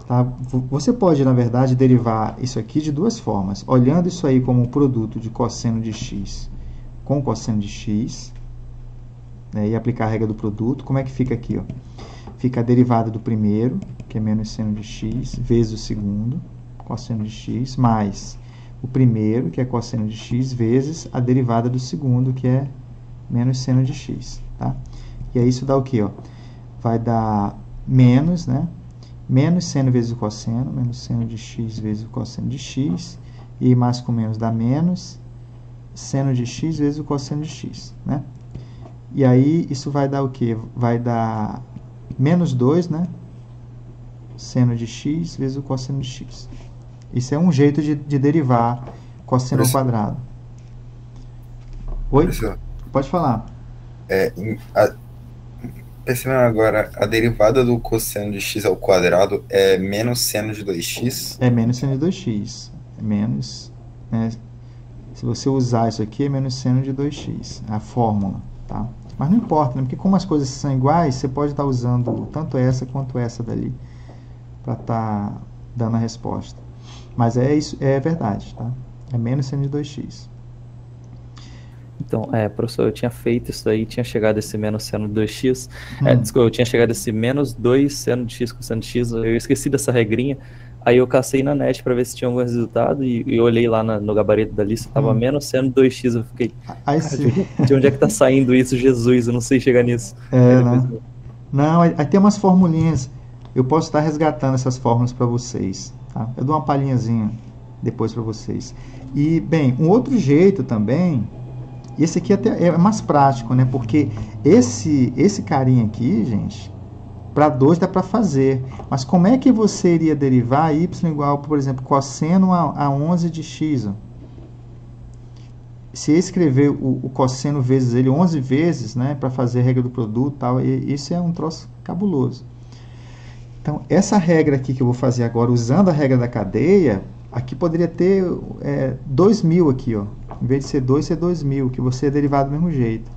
Tá? Você pode, na verdade, derivar isso aqui de duas formas. Olhando isso aí como um produto de cosseno de x com cosseno de x, né, e aplicar a regra do produto. Como é que fica aqui? Ó? Fica a derivada do primeiro, que é menos seno de x, vezes o segundo, cosseno de x, mais o primeiro, que é cosseno de x, vezes a derivada do segundo, que é menos seno de x. Tá? E aí isso dá o quê? Ó? Vai dar menos, né? Menos seno vezes o cosseno, menos seno de x vezes o cosseno de x, e mais com menos dá menos seno de x vezes o cosseno de x, né? E aí, isso vai dar o quê? Vai dar menos 2, né? Seno de x vezes o cosseno de x. Isso é um jeito de derivar cosseno ao quadrado. Oi? Professor, pode falar. Percebendo agora, a derivada do cosseno de x ao quadrado é menos seno de 2x? É menos seno de 2x. É menos, né? Se você usar isso aqui, é menos seno de 2x. A fórmula, tá? Mas não importa, né? Porque como as coisas são iguais, você pode estar usando tanto essa quanto essa dali para estar dando a resposta. Mas é isso, é verdade, tá? É menos seno de 2x. Então, professor, eu tinha feito isso aí, tinha chegado a esse menos seno de 2x. Desculpa, eu tinha chegado a esse menos 2 seno de x com seno de x. Eu esqueci dessa regrinha. Aí eu cacei na net para ver se tinha algum resultado e olhei lá no gabarito da lista, tava menos seno de 2x. Eu fiquei, aí sim. De onde é que tá saindo isso? Jesus, eu não sei chegar nisso. Né? Não, aí tem umas formulinhas. Eu posso estar resgatando essas fórmulas para vocês. Tá? Eu dou uma palhinhazinha depois para vocês. E, bem, um outro jeito também, esse aqui até é mais prático, né? Porque esse carinha aqui, gente, para 2 dá para fazer. Mas como é que você iria derivar y igual, por exemplo, cosseno a 11 de x? Ó? Se eu escrever o cosseno vezes ele 11 vezes, né, para fazer a regra do produto, tal, isso é um troço cabuloso. Então, essa regra aqui que eu vou fazer agora, usando a regra da cadeia, aqui poderia ter 2.000 aqui, ó. Em vez de ser 2, ser 2.000, que você é derivado do mesmo jeito.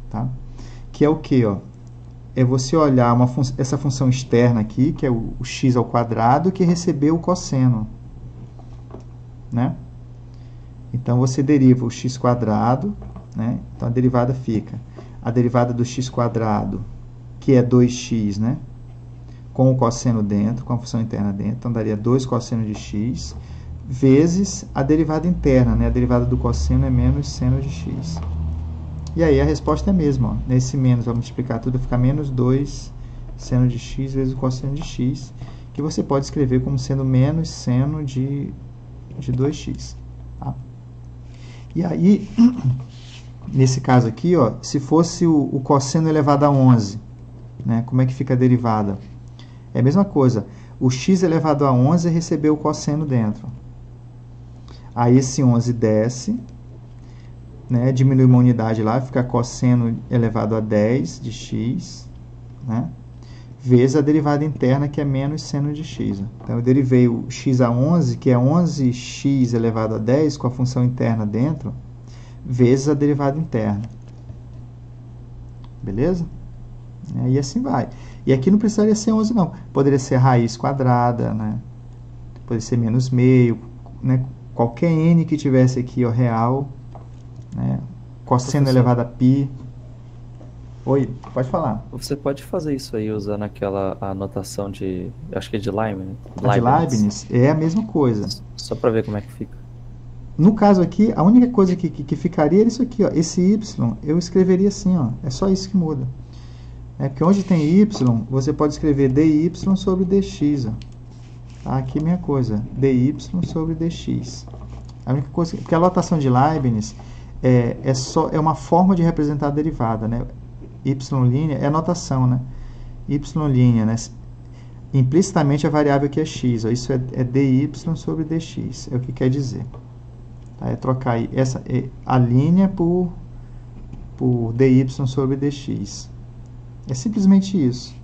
Tá? Que é o quê? Ó? É você olhar essa função externa aqui, que é o x ao quadrado, que recebeu o cosseno. Né? Então, você deriva o x quadrado, né? Então, a derivada fica a derivada do x quadrado, que é 2x, né? Com o cosseno dentro, com a função interna dentro. Então, daria 2 cosseno de x, vezes a derivada interna, né? A derivada do cosseno é menos seno de x. E aí, a resposta é a mesma. Ó. Nesse menos, vamos multiplicar tudo, fica menos 2 seno de x vezes o cosseno de x, que você pode escrever como sendo menos seno de 2x. Tá? E aí, nesse caso aqui, ó, se fosse o cosseno elevado a 11, né, como é que fica a derivada? É a mesma coisa. O x elevado a 11 recebeu o cosseno dentro. Aí esse 11 desce, né, diminui uma unidade lá, fica cosseno elevado a 10 de x, né, vezes a derivada interna, que é menos seno de x. Então, eu derivei o x a 11, que é 11x elevado a 10, com a função interna dentro, vezes a derivada interna. Beleza? E assim vai. E aqui não precisaria ser 11, não. Poderia ser raiz quadrada, né? Poderia ser menos meio, né? Qualquer n que tivesse aqui, ó, real, né? Cosseno elevado a π. Oi, pode falar. Você pode fazer isso aí usando aquela anotação de, acho que é de Leibniz. A de Leibniz é a mesma coisa. Só para ver como é que fica. No caso aqui, a única coisa que ficaria era isso aqui, ó. Esse y, eu escreveria assim, ó. É só isso que muda. Porque onde tem y, você pode escrever dy sobre dx. Ó. Tá? Aqui é a minha coisa, dy sobre dx. A única coisa, porque a notação de Leibniz é uma forma de representar a derivada, né? Y' é a notação, né? Y', né? Implicitamente a variável aqui é x, ó. Isso é dy sobre dx, é o que quer dizer. Tá? É trocar a linha por dy sobre dx. É simplesmente isso,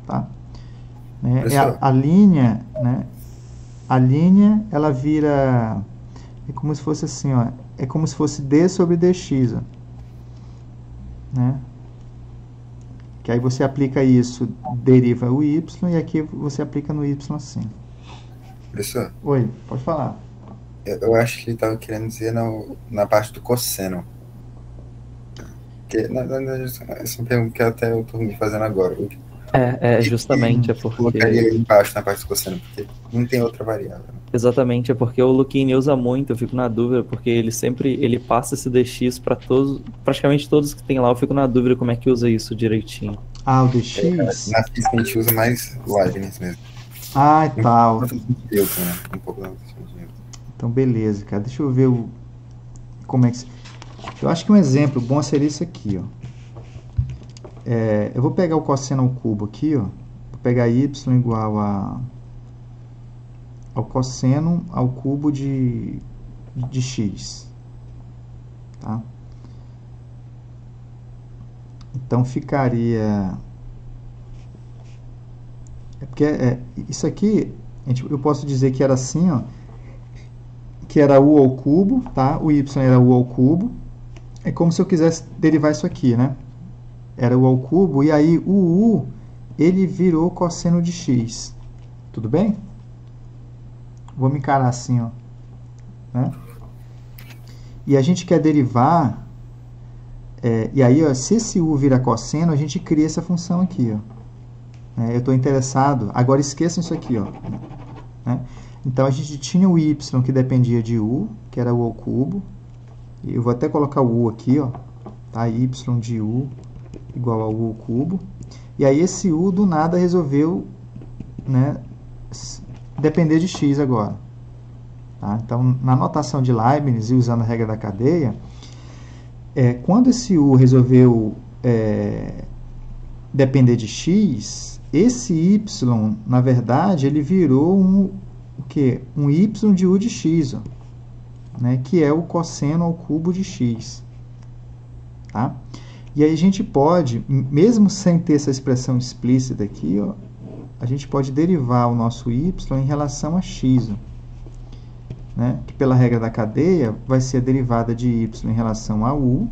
tá? Né? A linha, né? A linha, ela vira, é como se fosse assim, ó. É como se fosse d sobre dx, ó. Né? Que aí você aplica isso, deriva o y, e aqui você aplica no y assim. Professor? Oi, pode falar. Eu acho que ele estava querendo dizer na parte do cosseno. Essa é uma pergunta que até eu estou me fazendo agora. Justamente, é porque... Colocaria aí embaixo na parte do cosseno, porque não tem outra variável. Né? Exatamente, é porque o Lucchini usa muito, eu fico na dúvida, porque ele passa esse dx para praticamente todos que tem lá, eu fico na dúvida como é que usa isso direitinho. Ah, o dx? Na física a gente usa mais Leibniz mesmo. Ah, e tal. Um pouco da Então, beleza, cara. Deixa eu ver como é que... Eu acho que um exemplo bom seria isso aqui, ó. Eu vou pegar o cosseno ao cubo aqui, ó. Vou pegar y igual ao cosseno ao cubo de x. Tá? Então, ficaria... Porque isso aqui, eu posso dizer que era assim, ó. Que era u ao cubo, tá? O y era u ao cubo. É como se eu quisesse derivar isso aqui, né? Era u ao cubo, e aí o u, ele virou cosseno de x. Tudo bem? Vou me encarar assim, ó. Né? E a gente quer derivar, e aí, ó, se esse u vira cosseno, a gente cria essa função aqui, ó. Eu estou interessado, agora esqueçam isso aqui, ó. Né? Então, a gente tinha o y que dependia de u, que era u ao cubo. Eu vou até colocar o u aqui, ó, tá? Y de u igual ao u ao cubo. E aí esse U do nada resolveu, né, depender de x agora. Tá? Então, na notação de Leibniz e usando a regra da cadeia, quando esse U resolveu depender de x, esse y, na verdade, ele virou o quê? Um y de U de x, ó, né, que é o cosseno ao cubo de x. Tá? E aí a gente pode, mesmo sem ter essa expressão explícita aqui, ó, a gente pode derivar o nosso y em relação a x, ó, né, que pela regra da cadeia vai ser a derivada de y em relação a u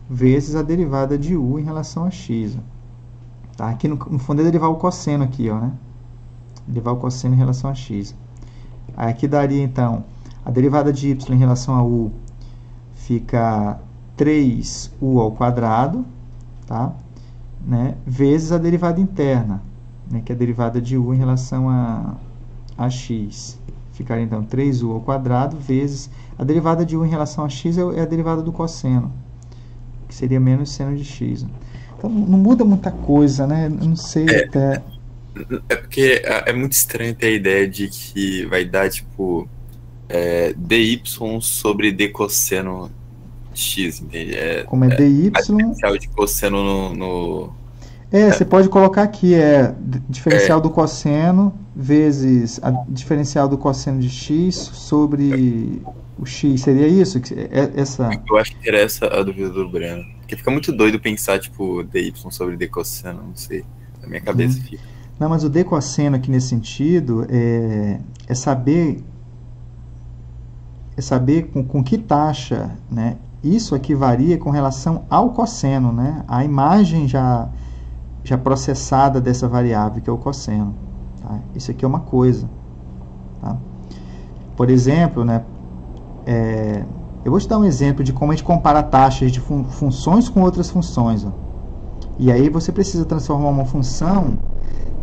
vezes a derivada de u em relação a x. Ó. Tá? Aqui no fundo é derivar o cosseno aqui, ó, né? Derivar o cosseno em relação a x. Aí aqui daria então a derivada de y em relação a u fica 3u ao quadrado, tá? Né? Vezes a derivada interna, né? Que é a derivada de u em relação a x. Ficaria então 3u ao quadrado vezes a derivada de u em relação a x é a derivada do cosseno, que seria menos seno de x. Então não muda muita coisa, né? Eu não sei até... É porque é muito estranho ter a ideia de que vai dar, tipo, dy sobre d cosseno x, entende? Como é dy... A diferencial de cosseno no... Você pode colocar aqui, diferencial do cosseno vezes a diferencial do cosseno de x sobre o x. Seria isso? Essa... Eu acho que era essa a dúvida do Breno. Porque fica muito doido pensar, tipo, dy sobre d cosseno, não sei. Na minha cabeça fica. Não, mas o d cosseno aqui nesse sentido é saber com que taxa, né, isso aqui varia com relação ao cosseno, né, a imagem já processada dessa variável, que é o cosseno. Tá? Isso aqui é uma coisa. Tá? Por exemplo, né, eu vou te dar um exemplo de como a gente compara taxas de funções com outras funções. Ó. E aí você precisa transformar uma função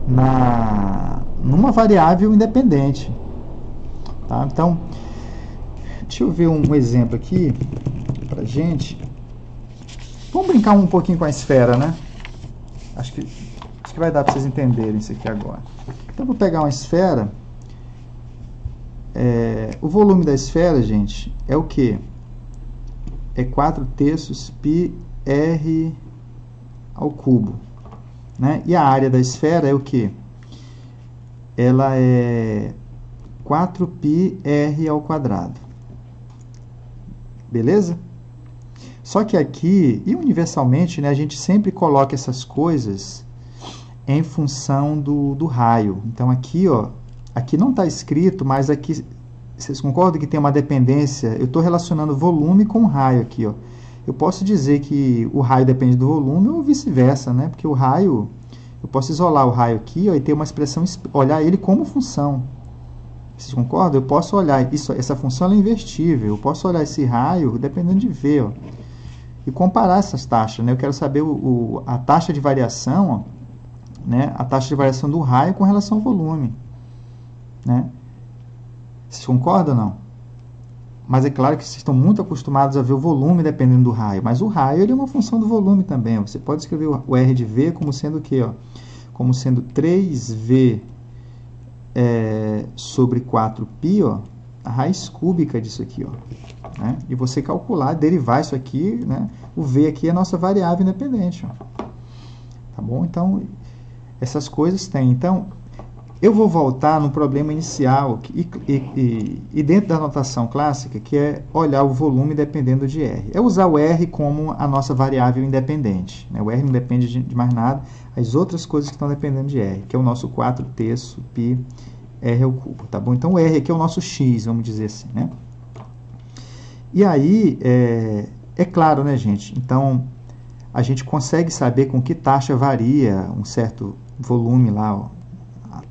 numa variável independente. Tá? Então, deixa eu ver um exemplo aqui pra gente. Vamos brincar um pouquinho com a esfera, né? Acho que vai dar para vocês entenderem isso aqui agora. Então, eu vou pegar uma esfera. O volume da esfera, gente, é o quê? É 4/3 π r ao cubo. Né? E a área da esfera é o quê? Ela é 4π r ao quadrado. Beleza? Só que aqui, e universalmente, né, a gente sempre coloca essas coisas em função do raio. Então, aqui, ó, aqui não está escrito, mas aqui, vocês concordam que tem uma dependência? Eu estou relacionando volume com raio aqui, ó. Eu posso dizer que o raio depende do volume ou vice-versa, né? Porque o raio, eu posso isolar o raio aqui, ó, e ter uma expressão, olhar ele como função. Vocês concordam? Eu posso olhar, essa função ela é invertível, eu posso olhar esse raio dependendo de V, ó, e comparar essas taxas, né? Eu quero saber a taxa de variação, ó, né? A taxa de variação do raio com relação ao volume, né? Vocês concordam ou não? Mas é claro que vocês estão muito acostumados a ver o volume dependendo do raio. Mas o raio ele é uma função do volume também. Você pode escrever o R de V como sendo o quê? Ó? Como sendo 3V sobre 4π, ó, a raiz cúbica disso aqui. Ó, né? E você calcular, derivar isso aqui, né? O V aqui é a nossa variável independente. Ó. Tá bom? Então, essas coisas tem. Então, eu vou voltar no problema inicial e dentro da notação clássica, que é olhar o volume dependendo de R. É usar o R como a nossa variável independente. Né? O R não depende de mais nada, as outras coisas que estão dependendo de R, que é o nosso 4/3 π R ao cubo. Tá bom? Então, o R aqui é o nosso X, vamos dizer assim. Né? E aí, é claro, né, gente? Então, a gente consegue saber com que taxa varia um certo volume lá, ó.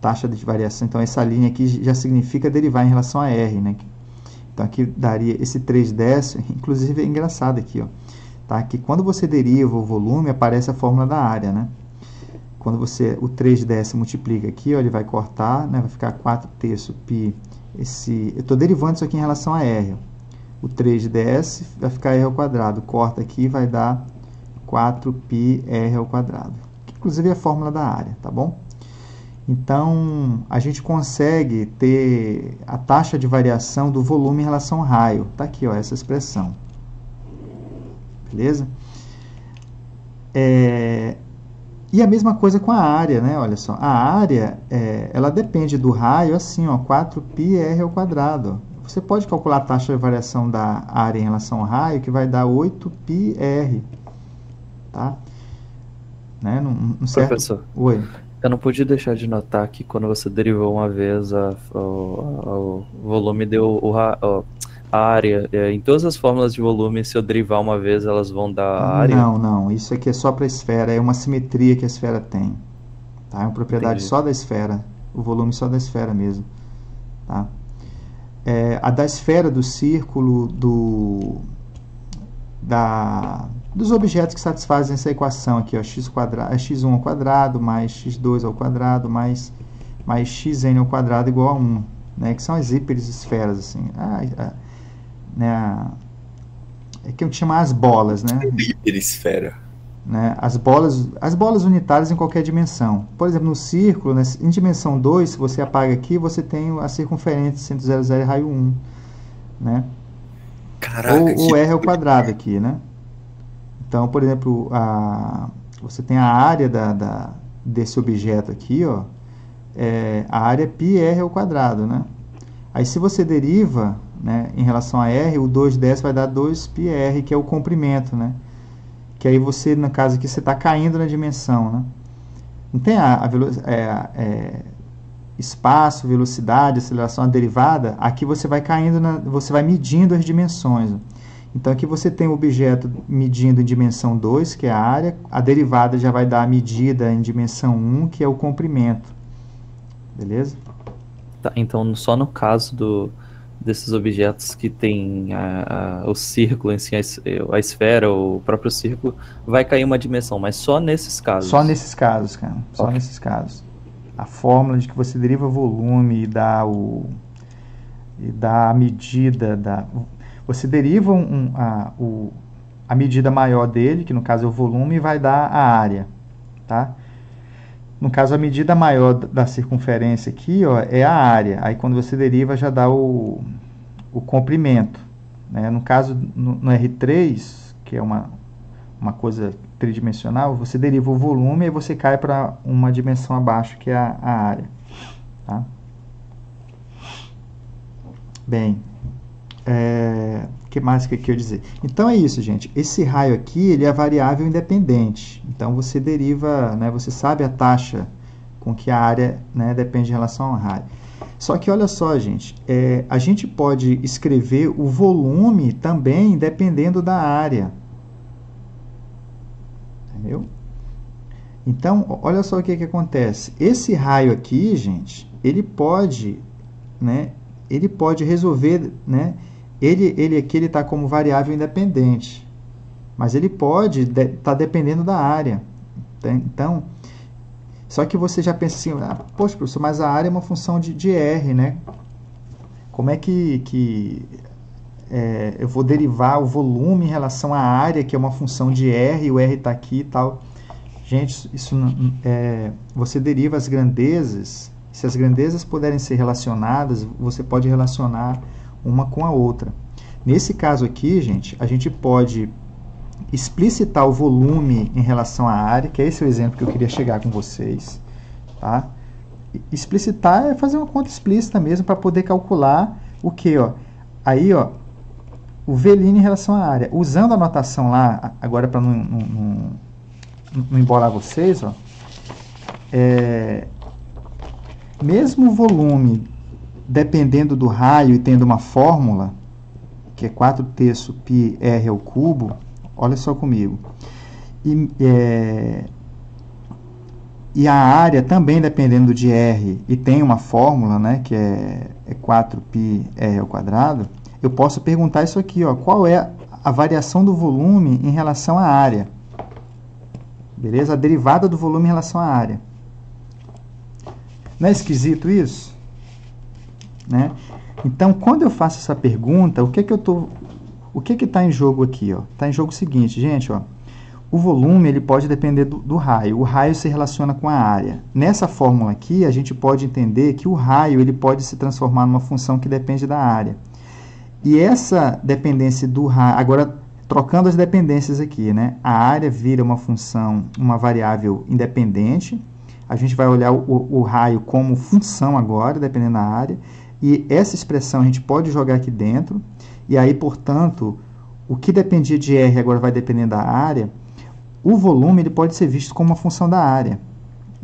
Taxa de variação, então essa linha aqui já significa derivar em relação a R, né? Então aqui daria esse 3/10, inclusive é engraçado aqui, ó, tá? Que quando você deriva o volume, aparece a fórmula da área, né? Quando você, o 3/10 multiplica aqui, ó, ele vai cortar, né? Vai ficar 4/3 π, eu estou derivando isso aqui em relação a R, ó. O 3/10 vai ficar R ao quadrado, corta aqui e vai dar 4π R ao quadrado. inclusive a fórmula da área, tá bom? Então, a gente consegue ter a taxa de variação do volume em relação ao raio. Tá aqui, ó, essa expressão. Beleza? E a mesma coisa com a área, né? Olha só, a área, ela depende do raio, assim, ó, 4πr ao quadrado. Você pode calcular a taxa de variação da área em relação ao raio, que vai dar 8πr, tá? Né? Não certo? Professor, Oi. eu não pude deixar de notar que quando você derivou uma vez o volume deu a área. Em todas as fórmulas de volume, se eu derivar uma vez, elas vão dar a área? Não. Isso aqui é só para a esfera. É uma simetria que a esfera tem. Tá? É uma propriedade Entendi. só da esfera. O volume só da esfera mesmo. Tá? A da esfera, do círculo, dos objetos que satisfazem essa equação aqui, ó, x1 ao quadrado mais x2 ao quadrado mais xn ao quadrado igual a 1, né, que são as hiperesferas, assim. É que eu chamo as bolas, né? Hiperesfera. Né, as bolas unitárias em qualquer dimensão. Por exemplo, no círculo, né, em dimensão 2, se você apaga aqui, você tem a circunferência centro 0, 0 e raio 1. Né? Caraca, ou r ao quadrado aqui, né? Então, por exemplo, você tem a área desse objeto aqui, ó, a área é πr ao quadrado, né? Aí, se você deriva, né, em relação a r, o 2 dessa vai dar 2πr, que é o comprimento, né? Que aí você, no caso aqui, você está caindo na dimensão, né? Não tem espaço, velocidade, aceleração, a derivada. Aqui você vai caindo, você vai medindo as dimensões. Então, aqui você tem o objeto medindo em dimensão 2, que é a área. A derivada já vai dar a medida em dimensão 1, que é o comprimento. Beleza? Tá, então, só no caso desses objetos que tem o círculo em si, a esfera, o próprio círculo, vai cair uma dimensão, mas só nesses casos. Só nesses casos, cara. Só Ok. nesses casos. A fórmula de que você deriva volume e dá a medida você deriva a medida maior dele, que no caso é o volume, e vai dar a área, tá? No caso, a medida maior da circunferência aqui, ó, é a área. Aí, quando você deriva, já dá o comprimento. Né? No caso, no R3, que é uma coisa tridimensional, você deriva o volume e você cai para uma dimensão abaixo, que é a área. Tá? Bem, o que mais que eu quero dizer? Então, é isso, gente. Esse raio aqui, ele é variável independente. Então, você deriva, né, você sabe a taxa com que a área, né, depende em relação ao raio. Só que, olha só, gente, a gente pode escrever o volume também dependendo da área. Entendeu? Então, olha só o que acontece. Esse raio aqui, gente, ele pode, né, resolver, né, ele aqui está como variável independente, mas ele pode estar dependendo da área. Então, só que você já pensa assim, poxa, professor, mas a área é uma função de R, né? Como é que eu vou derivar o volume em relação à área, que é uma função de R, e o R está aqui e tal? Gente, você deriva as grandezas. Se as grandezas puderem ser relacionadas, você pode relacionar uma com a outra. Nesse caso aqui, gente, a gente pode explicitar o volume em relação à área, que é esse o exemplo que eu queria chegar com vocês. Tá? Explicitar é fazer uma conta explícita mesmo, para poder calcular o que? Aí, ó, o velino em relação à área. Usando a notação lá, agora para não embolar vocês, ó, mesmo o volume dependendo do raio e tendo uma fórmula, que é 4/3 πr ao cubo, olha só comigo, e a área também dependendo de R e tem uma fórmula, né, que é 4πr ao quadrado, eu posso perguntar isso aqui, ó, qual é a variação do volume em relação à área. Beleza? A derivada do volume em relação à área. Não é esquisito isso? Né? Então, quando eu faço essa pergunta, o que está em jogo aqui? Está em jogo o seguinte, gente. Ó, o volume ele pode depender do raio. O raio se relaciona com a área. Nessa fórmula aqui, a gente pode entender que o raio ele pode se transformar numa função que depende da área. E essa dependência do raio... Agora, trocando as dependências aqui, né? A área vira uma função, uma variável independente. A gente vai olhar o raio como função agora, dependendo da área. E essa expressão a gente pode jogar aqui dentro. E aí, portanto, o que dependia de R agora vai depender da área. O volume ele pode ser visto como uma função da área,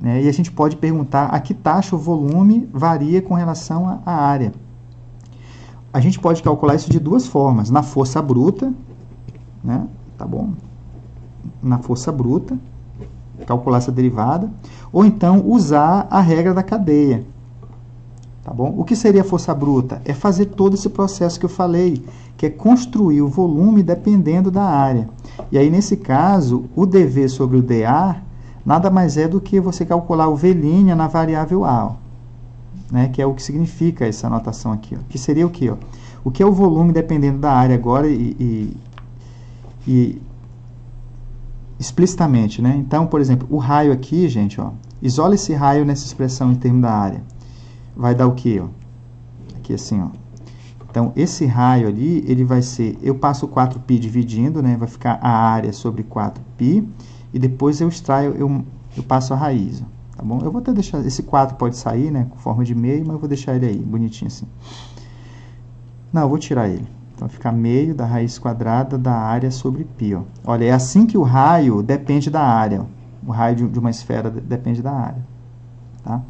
né? E a gente pode perguntar a que taxa o volume varia com relação à área. A gente pode calcular isso de duas formas. Na força bruta, né? Tá bom? Na força bruta, calcular essa derivada. Ou então usar a regra da cadeia. Tá bom? O que seria a força bruta? É fazer todo esse processo que eu falei, que é construir o volume dependendo da área. E aí, nesse caso, o dV sobre o dA nada mais é do que você calcular o V' na variável A, ó, né? Que é o que significa essa notação aqui. Ó, que seria o quê? Ó? O que é o volume dependendo da área agora e explicitamente, né? Então, por exemplo, o raio aqui, gente, ó, isola esse raio nessa expressão em termos da área. Vai dar o quê? Ó? Aqui assim, ó. Então, esse raio ali, ele vai ser... Eu passo 4π dividindo, né? Vai ficar a área sobre 4π. E depois eu extraio, eu passo a raiz. Ó, tá bom? Eu vou até deixar... Esse 4 pode sair, né? Com forma de meio, mas eu vou deixar ele aí, bonitinho assim. Não, eu vou tirar ele. Então, vai ficar meio da raiz quadrada da área sobre π. Ó. Olha, é assim que o raio depende da área. Ó. O raio de uma esfera depende da área. Tá?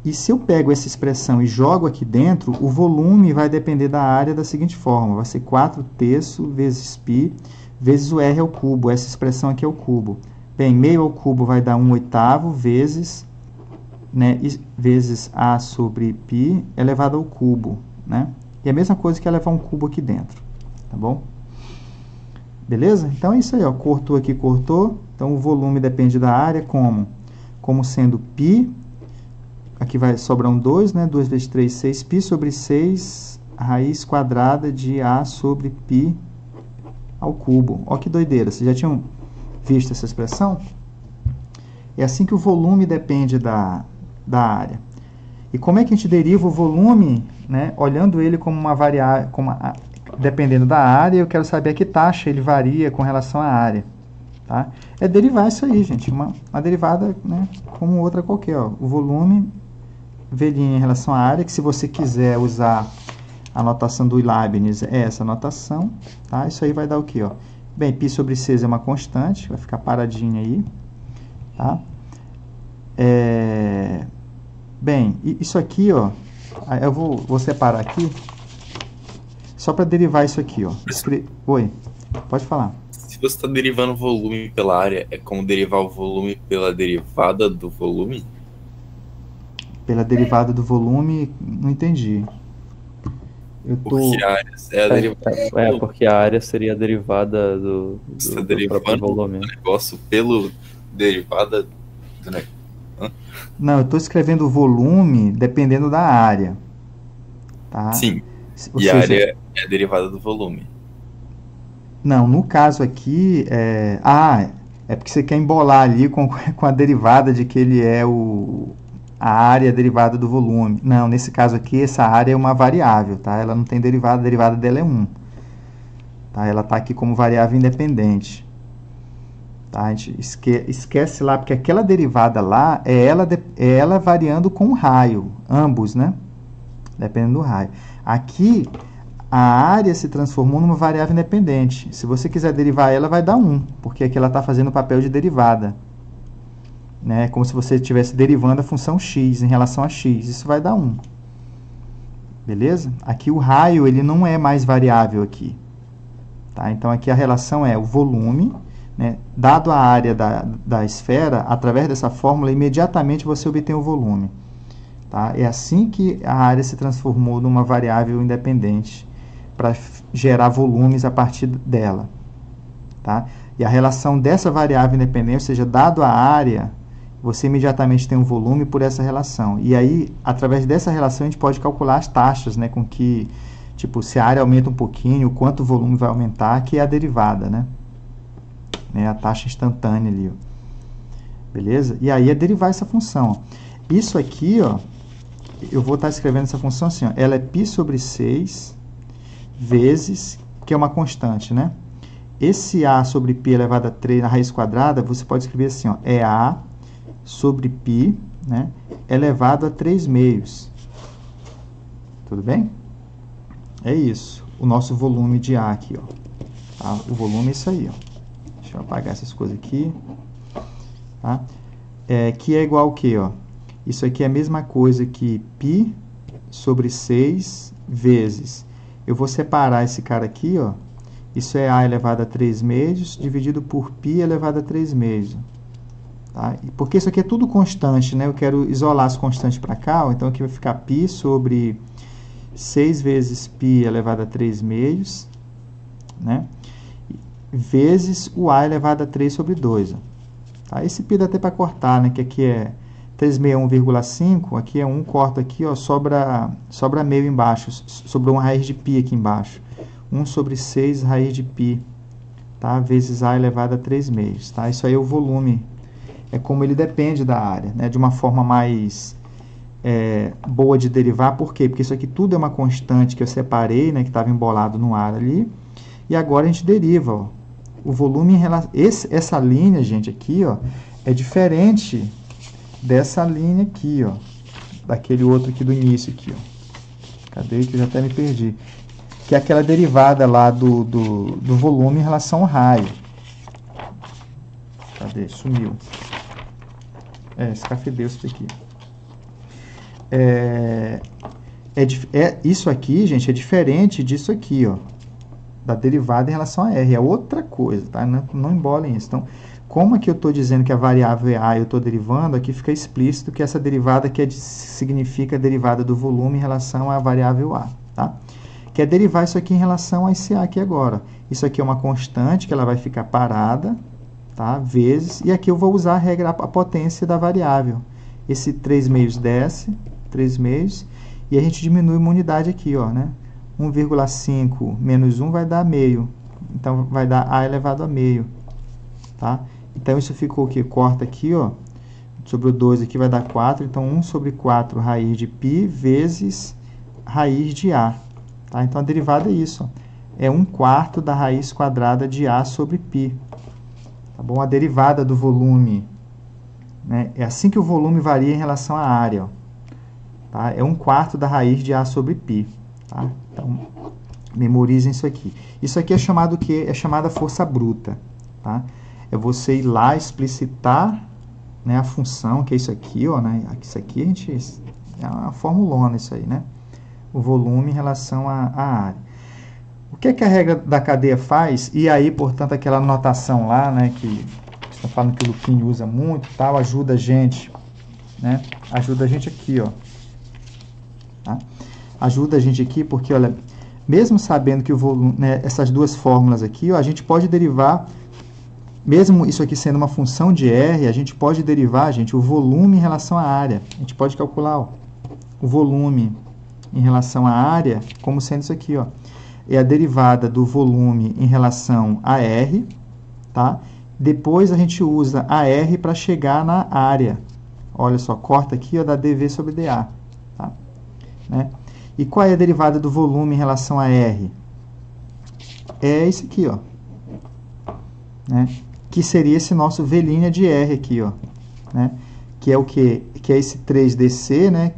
E se eu pego essa expressão e jogo aqui dentro, o volume vai depender da área da seguinte forma. Vai ser 4/3 vezes π vezes o r ao cubo. Essa expressão aqui é o cubo. Bem, meio ao cubo vai dar 1/8 vezes, né, vezes a sobre π elevado ao cubo. Né? E a mesma coisa que é levar um cubo aqui dentro. Tá bom? Beleza? Então é isso aí. Ó. Cortou aqui, cortou. Então o volume depende da área como? Como sendo π. Aqui vai sobrar um 2, né? 2 vezes 3, 6π sobre 6 raiz quadrada de A sobre π ao cubo. Olha que doideira. Vocês já tinham visto essa expressão? É assim que o volume depende da área. E como é que a gente deriva o volume, né? Olhando ele como uma variável, dependendo da área, eu quero saber a que taxa ele varia com relação à área. Tá? É derivar isso aí, gente. Uma derivada, né? Como outra qualquer. Ó. O volume... V' em relação à área, que se você quiser usar a notação do Leibniz, é essa notação, tá? Isso aí vai dar o quê, ó? Bem, π sobre 6 é uma constante, vai ficar paradinha aí, tá? Bem, isso aqui, ó, eu vou separar aqui, só para derivar isso aqui, ó. Oi, pode falar. Se você está derivando o volume pela área, é como derivar o volume pela derivada do volume? Pela derivada do volume, não entendi. Porque a área é a derivada porque a área seria a derivada do próprio volume. O negócio pelo derivada do negócio. Não, eu estou escrevendo o volume dependendo da área. Tá? Sim, Ou e seja, a área é a derivada do volume. Não, no caso aqui, é porque você quer embolar ali com a derivada de que ele é a área derivada do volume. Não, nesse caso aqui, essa área é uma variável, tá? Ela não tem derivada, a derivada dela é 1. Tá? Ela está aqui como variável independente. Tá? A gente esquece lá, porque aquela derivada lá é ela variando com o raio, ambos, né? Dependendo do raio. Aqui, a área se transformou numa variável independente. Se você quiser derivar ela, vai dar 1, porque aqui ela está fazendo o papel de derivada. Né? Como se você estivesse derivando a função x em relação a x. Isso vai dar 1. Beleza? Aqui o raio ele não é mais variável aqui. Tá? Então aqui a relação é o volume, né? Dado a área da esfera, através dessa fórmula, imediatamente você obtém o volume. Tá? É assim que a área se transformou numa variável independente para gerar volumes a partir dela. Tá? E a relação dessa variável independente, ou seja, dado a área, você imediatamente tem um volume por essa relação. E aí, através dessa relação, a gente pode calcular as taxas, né, com que, tipo, se a área aumenta um pouquinho, quanto o volume vai aumentar, que é a derivada, né? né? A taxa instantânea ali, ó. Beleza? E aí é derivar essa função, ó. Isso aqui, ó, eu vou estar escrevendo essa função assim, ó, ela é π sobre 6 vezes, que é uma constante, né? Esse a sobre π elevado a 3 na raiz quadrada, você pode escrever assim, ó, é a sobre π, né, elevado a 3 meios. Tudo bem? É isso, o nosso volume de A aqui, ó. Tá? O volume é isso aí, ó. Deixa eu apagar essas coisas aqui. Tá? Que é igual ao quê, ó? Isso aqui é a mesma coisa que π sobre 6 vezes. Eu vou separar esse cara aqui, ó. Isso é A elevado a 3 meios dividido por π elevado a 3 meios. Tá? Porque isso aqui é tudo constante, né? Eu quero isolar as constantes para cá, ó. Então aqui vai ficar π sobre 6 vezes π elevado a 3 meios, né? Vezes o A elevado a 3 sobre 2. Ó. Tá? Esse π dá até para cortar, né? Que aqui é 3 meio é 1,5, aqui é 1, corta aqui, ó, sobra meio embaixo, sobrou uma raiz de π aqui embaixo. 1 sobre 6 raiz de π, tá? Vezes A elevado a 3 meios. Tá? Isso aí é o volume, é como ele depende da área, né? De uma forma mais boa de derivar. Por quê? Porque isso aqui tudo é uma constante que eu separei, né? Que estava embolado no ar ali, e agora a gente deriva, ó, o volume em relação... Essa linha, gente, aqui, ó, é diferente dessa linha aqui, ó, daquele outro aqui do início aqui, ó. Cadê? Que eu já até me perdi. Que é aquela derivada lá do volume em relação ao raio. Cadê? Sumiu. Escafedeu isso aqui. Isso aqui, gente, é diferente disso aqui, ó, da derivada em relação a R. É outra coisa, tá? Não embolem isso. Então, como aqui eu estou dizendo que a variável é A e eu estou derivando, aqui fica explícito que essa derivada aqui significa a derivada do volume em relação à variável A, tá? Que é derivar isso aqui em relação a esse A aqui agora. Isso aqui é uma constante, que ela vai ficar parada, tá? Vezes, e aqui eu vou usar a regra, a potência da variável. Esse 3 meios desce, 3 meios, e a gente diminui uma unidade aqui, ó, né? 1,5 menos 1 vai dar meio. Então, vai dar A elevado a meio, tá? Então, isso ficou o quê? Corta aqui, ó, sobre o 2 aqui vai dar 4, então 1 sobre 4 raiz de π vezes raiz de A. Tá? Então, a derivada é isso, ó, é 1/4 da raiz quadrada de A sobre π. Tá bom? A derivada do volume, né, é assim que o volume varia em relação à área, ó, tá? É 1/4 da raiz de A sobre π. Tá? Então, memorizem isso aqui. Isso aqui é chamado o quê? É chamada força bruta. Tá? É você ir lá explicitar, né, a função, que é isso aqui, ó, né? Isso aqui a gente... é uma formulona isso aí, né? O volume em relação à área. O que é que a regra da cadeia faz? E aí, portanto, aquela notação lá, né, que está falando que o Lupin usa muito, tal, ajuda a gente, né? Ajuda a gente aqui, ó. Tá? Ajuda a gente aqui porque, olha, mesmo sabendo que o volume, né, essas duas fórmulas aqui, ó, a gente pode derivar, mesmo isso aqui sendo uma função de R, a gente pode derivar, gente, o volume em relação à área. A gente pode calcular, ó, o volume em relação à área como sendo isso aqui, ó. É a derivada do volume em relação a R, tá? Depois a gente usa a R para chegar na área. Olha só, corta aqui, ó, dá dV sobre dA, tá? Né? E qual é a derivada do volume em relação a R? É esse aqui, ó, né? Que seria esse nosso V' de R aqui, ó, né? Que é o quê? Que é esse 3dC, né?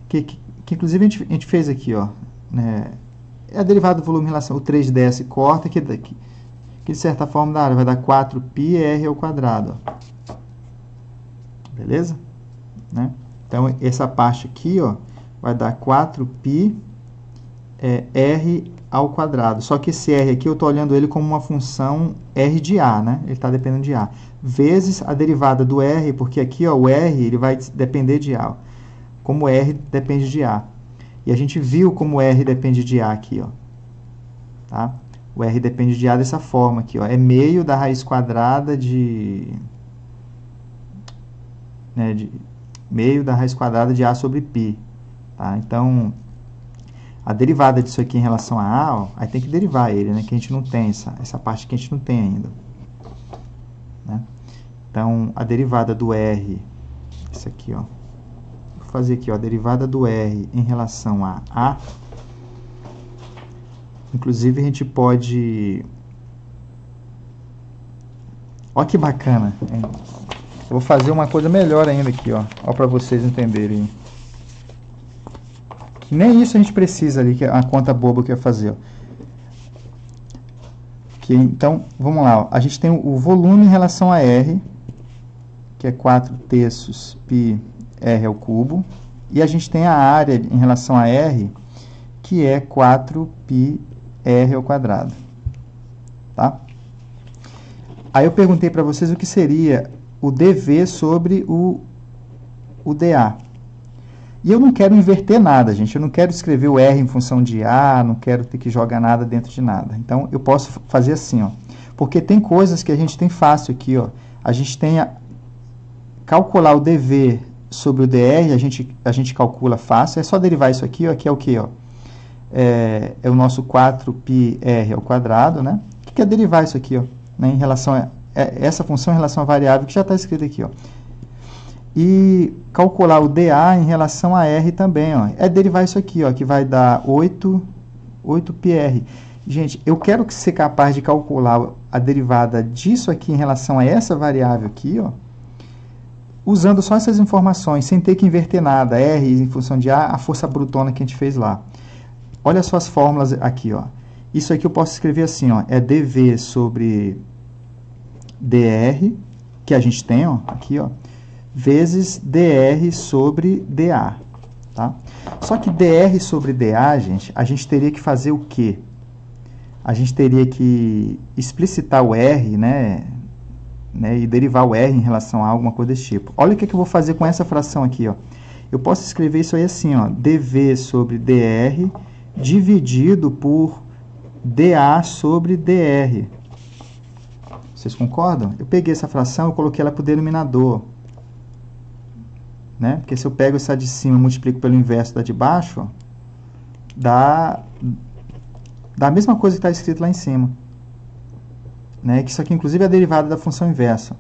Que inclusive a gente fez aqui, ó, né? É a derivada do volume em relação ao 3ds corta, que de certa forma da área vai dar 4πr ao quadrado. Ó. Beleza? Né? Então, essa parte aqui, ó, vai dar 4π r ao quadrado. Só que esse r aqui eu estou olhando ele como uma função r de A, né? Ele está dependendo de A. Vezes a derivada do r, porque aqui, ó, o r ele vai depender de A. Ó. Como r depende de A. E a gente viu como o R depende de A aqui, ó. Tá? O R depende de A dessa forma aqui, ó. É meio da raiz quadrada meio da raiz quadrada de A sobre π. Tá? Então, a derivada disso aqui em relação a A, ó, aí tem que derivar ele, né? Que a gente não tem, essa parte que a gente não tem ainda. Então, a derivada do R, isso aqui, ó. Vou fazer aqui, ó, a derivada do R em relação a A. Inclusive, a gente pode... Ó que bacana, hein? Eu vou fazer uma coisa melhor ainda aqui, ó. Ó, para vocês entenderem. Que nem isso a gente precisa ali, que é uma conta boba que eu ia fazer, ó. Que, então, vamos lá, ó. A gente tem o volume em relação a R, que é 4/3 π R ao cubo. E a gente tem a área em relação a R, que é 4π R ao quadrado. Tá? Aí eu perguntei para vocês o que seria o dV sobre o dA. E eu não quero inverter nada, gente. Eu não quero escrever o R em função de A, não quero ter que jogar nada dentro de nada. Então, eu posso fazer assim, ó. Porque tem coisas que a gente tem fácil aqui, ó. A gente tem calcular o dV sobre o dr, a gente calcula fácil. É só derivar isso aqui, ó. Aqui é o quê, ó? É o nosso 4π R ao quadrado, né? O que é derivar isso aqui, ó? Né, em relação a essa função em relação à variável que já está escrita aqui, ó. E calcular o dA em relação a R também, ó. É derivar isso aqui, ó, que vai dar 8πr. Gente, eu quero ser capaz de calcular a derivada disso aqui em relação a essa variável aqui, ó, usando só essas informações, sem ter que inverter nada. R em função de A, a força brutona que a gente fez lá. Olha só as fórmulas aqui, ó. Isso aqui eu posso escrever assim, ó, é dV sobre dr, que a gente tem, ó, aqui, ó, vezes dr sobre dA, tá? Só que dr sobre dA, gente, a gente teria que fazer o quê? A gente teria que explicitar o R, né, e derivar o R em relação a alguma coisa desse tipo. Olha o que eu vou fazer com essa fração aqui, ó. Eu posso escrever isso aí assim, ó, dV sobre dr dividido por dA sobre dr. Vocês concordam? Eu peguei essa fração e coloquei ela para o denominador. Né? Porque se eu pego essa de cima e multiplico pelo inverso da de baixo, ó, dá a mesma coisa que está escrito lá em cima. Né? Que isso aqui, inclusive, é a derivada da função inversa.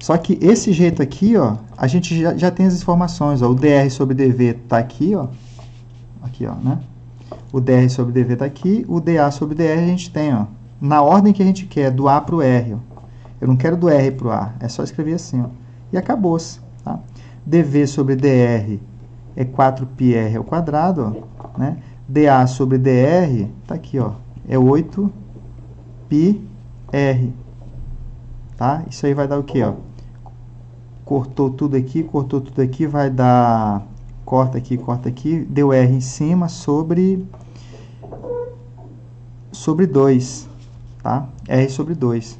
Só que esse jeito aqui, ó, a gente já tem as informações. Ó, o dr sobre dv está aqui, ó. Aqui, ó, né? O dr sobre dv está aqui, o dA sobre dr a gente tem, ó, na ordem que a gente quer, do A para o R. Ó. Eu não quero do R para o A, é só escrever assim, ó, e acabou-se. Tá? dV sobre dr é 4π R ao quadrado, ó, né? dA sobre dr, tá aqui, ó, é 8π R. Tá? Isso aí vai dar o quê? Ó? Cortou tudo aqui, vai dar... Corta aqui, deu R em cima sobre 2, tá? R sobre 2.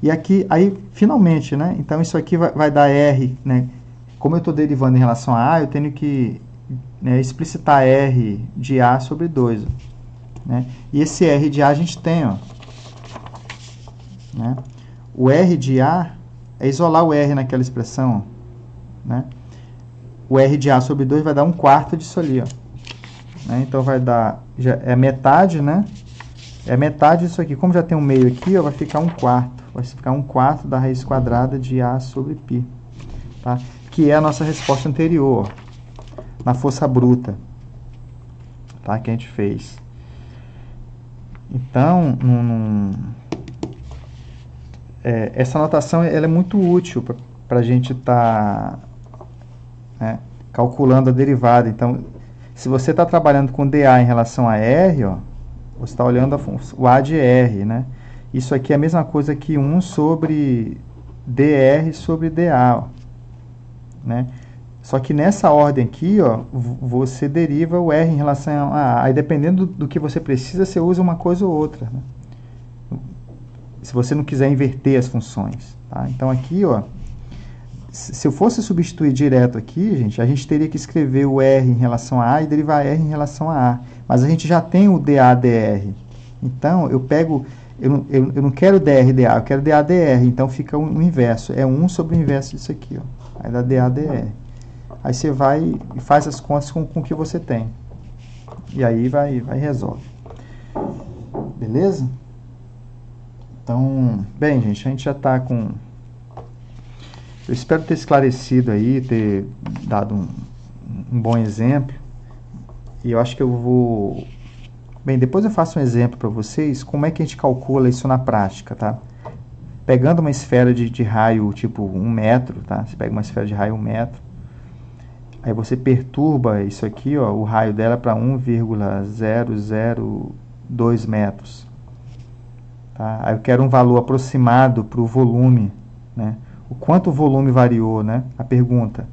E aqui, aí, finalmente, né? Então, isso aqui vai dar R, né? Como eu estou derivando em relação a A, eu tenho que, né, explicitar R de A sobre 2. Né? E esse R de A a gente tem, ó. Né? O R de A é isolar o R naquela expressão, ó, né? O R de A sobre 2 vai dar 1/4 disso ali, ó. Né? Então, vai dar... é metade, né? É metade disso aqui. Como já tem um meio aqui, ó, vai ficar 1/4. Vai ficar 1/4 da raiz quadrada de A sobre π. Tá? Que é a nossa resposta anterior, ó, na força bruta. Tá? Que a gente fez. Então, essa notação ela é muito útil para a gente estar... né, calculando a derivada. Então, se você está trabalhando com dA em relação a R, ó, você está olhando o A de R, né? Isso aqui é a mesma coisa que 1 sobre dr sobre dA, ó, né? Só que nessa ordem aqui, ó, você deriva o R em relação a A. Aí, dependendo do que você precisa, você usa uma coisa ou outra, né? Se você não quiser inverter as funções. Tá? Então, aqui, ó, se eu fosse substituir direto aqui, gente, a gente teria que escrever o R em relação a A e derivar R em relação a A. Mas a gente já tem o dA/dr. Então, eu pego... Eu não quero dr/dA, eu quero dA/dr. Então, fica o inverso. É 1 sobre o inverso disso aqui. Ó. Aí dá dA/dr. Aí você vai e faz as contas com o que você tem. E aí vai e resolve. Beleza? Então, bem, gente, a gente já está com Eu espero ter esclarecido aí, ter dado um bom exemplo. E eu acho que eu vou... Bem, depois eu faço um exemplo para vocês, como é que a gente calcula isso na prática, tá? Pegando uma esfera de raio tipo 1 metro, tá? Você pega uma esfera de raio 1 metro, aí você perturba isso aqui, ó, o raio dela para 1,002 metros. Tá? Aí eu quero um valor aproximado para o volume, né? O quanto o volume variou, né? A pergunta.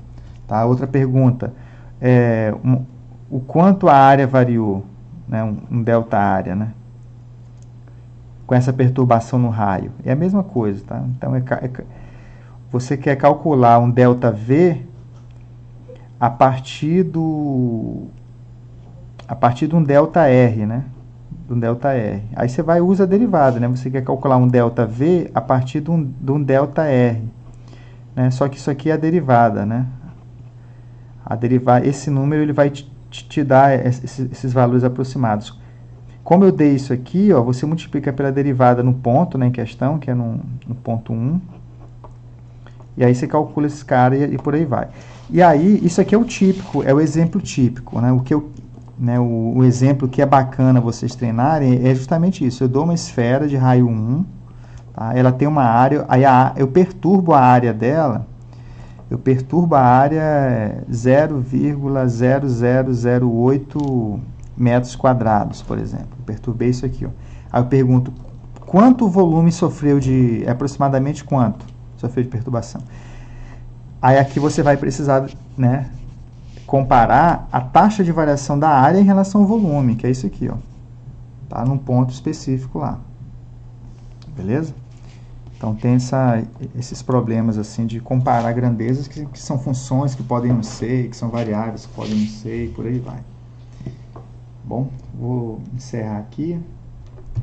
Tá? Outra pergunta, o quanto a área variou, né? Um delta área, né? Com essa perturbação no raio. É a mesma coisa, tá? Então, você quer calcular um delta V a partir de um delta R, né? De um delta R. Aí você vai e usa a derivada, né? Você quer calcular um delta V a partir de um delta R. Né? Só que isso aqui é a derivada, né? Esse número ele vai te dar esses valores aproximados. Como eu dei isso aqui, ó, você multiplica pela derivada no ponto, né, em questão, que é no ponto 1. E aí você calcula esse cara e por aí vai. E aí, isso aqui é o típico, é o exemplo típico. Né? O exemplo que é bacana vocês treinarem é justamente isso. Eu dou uma esfera de raio 1, tá? Ela tem uma área, aí eu perturbo a área dela, eu perturbo a área 0,0008 metros quadrados, por exemplo. Eu perturbei isso aqui. Ó. Aí eu pergunto, quanto volume sofreu aproximadamente quanto sofreu de perturbação? Aí aqui você vai precisar, né, comparar a taxa de variação da área em relação ao volume, que é isso aqui, ó. Tá num ponto específico lá. Beleza? Então tem esses problemas assim de comparar grandezas que são funções que podem não ser, que são variáveis que podem não ser e por aí vai. Bom, vou encerrar aqui.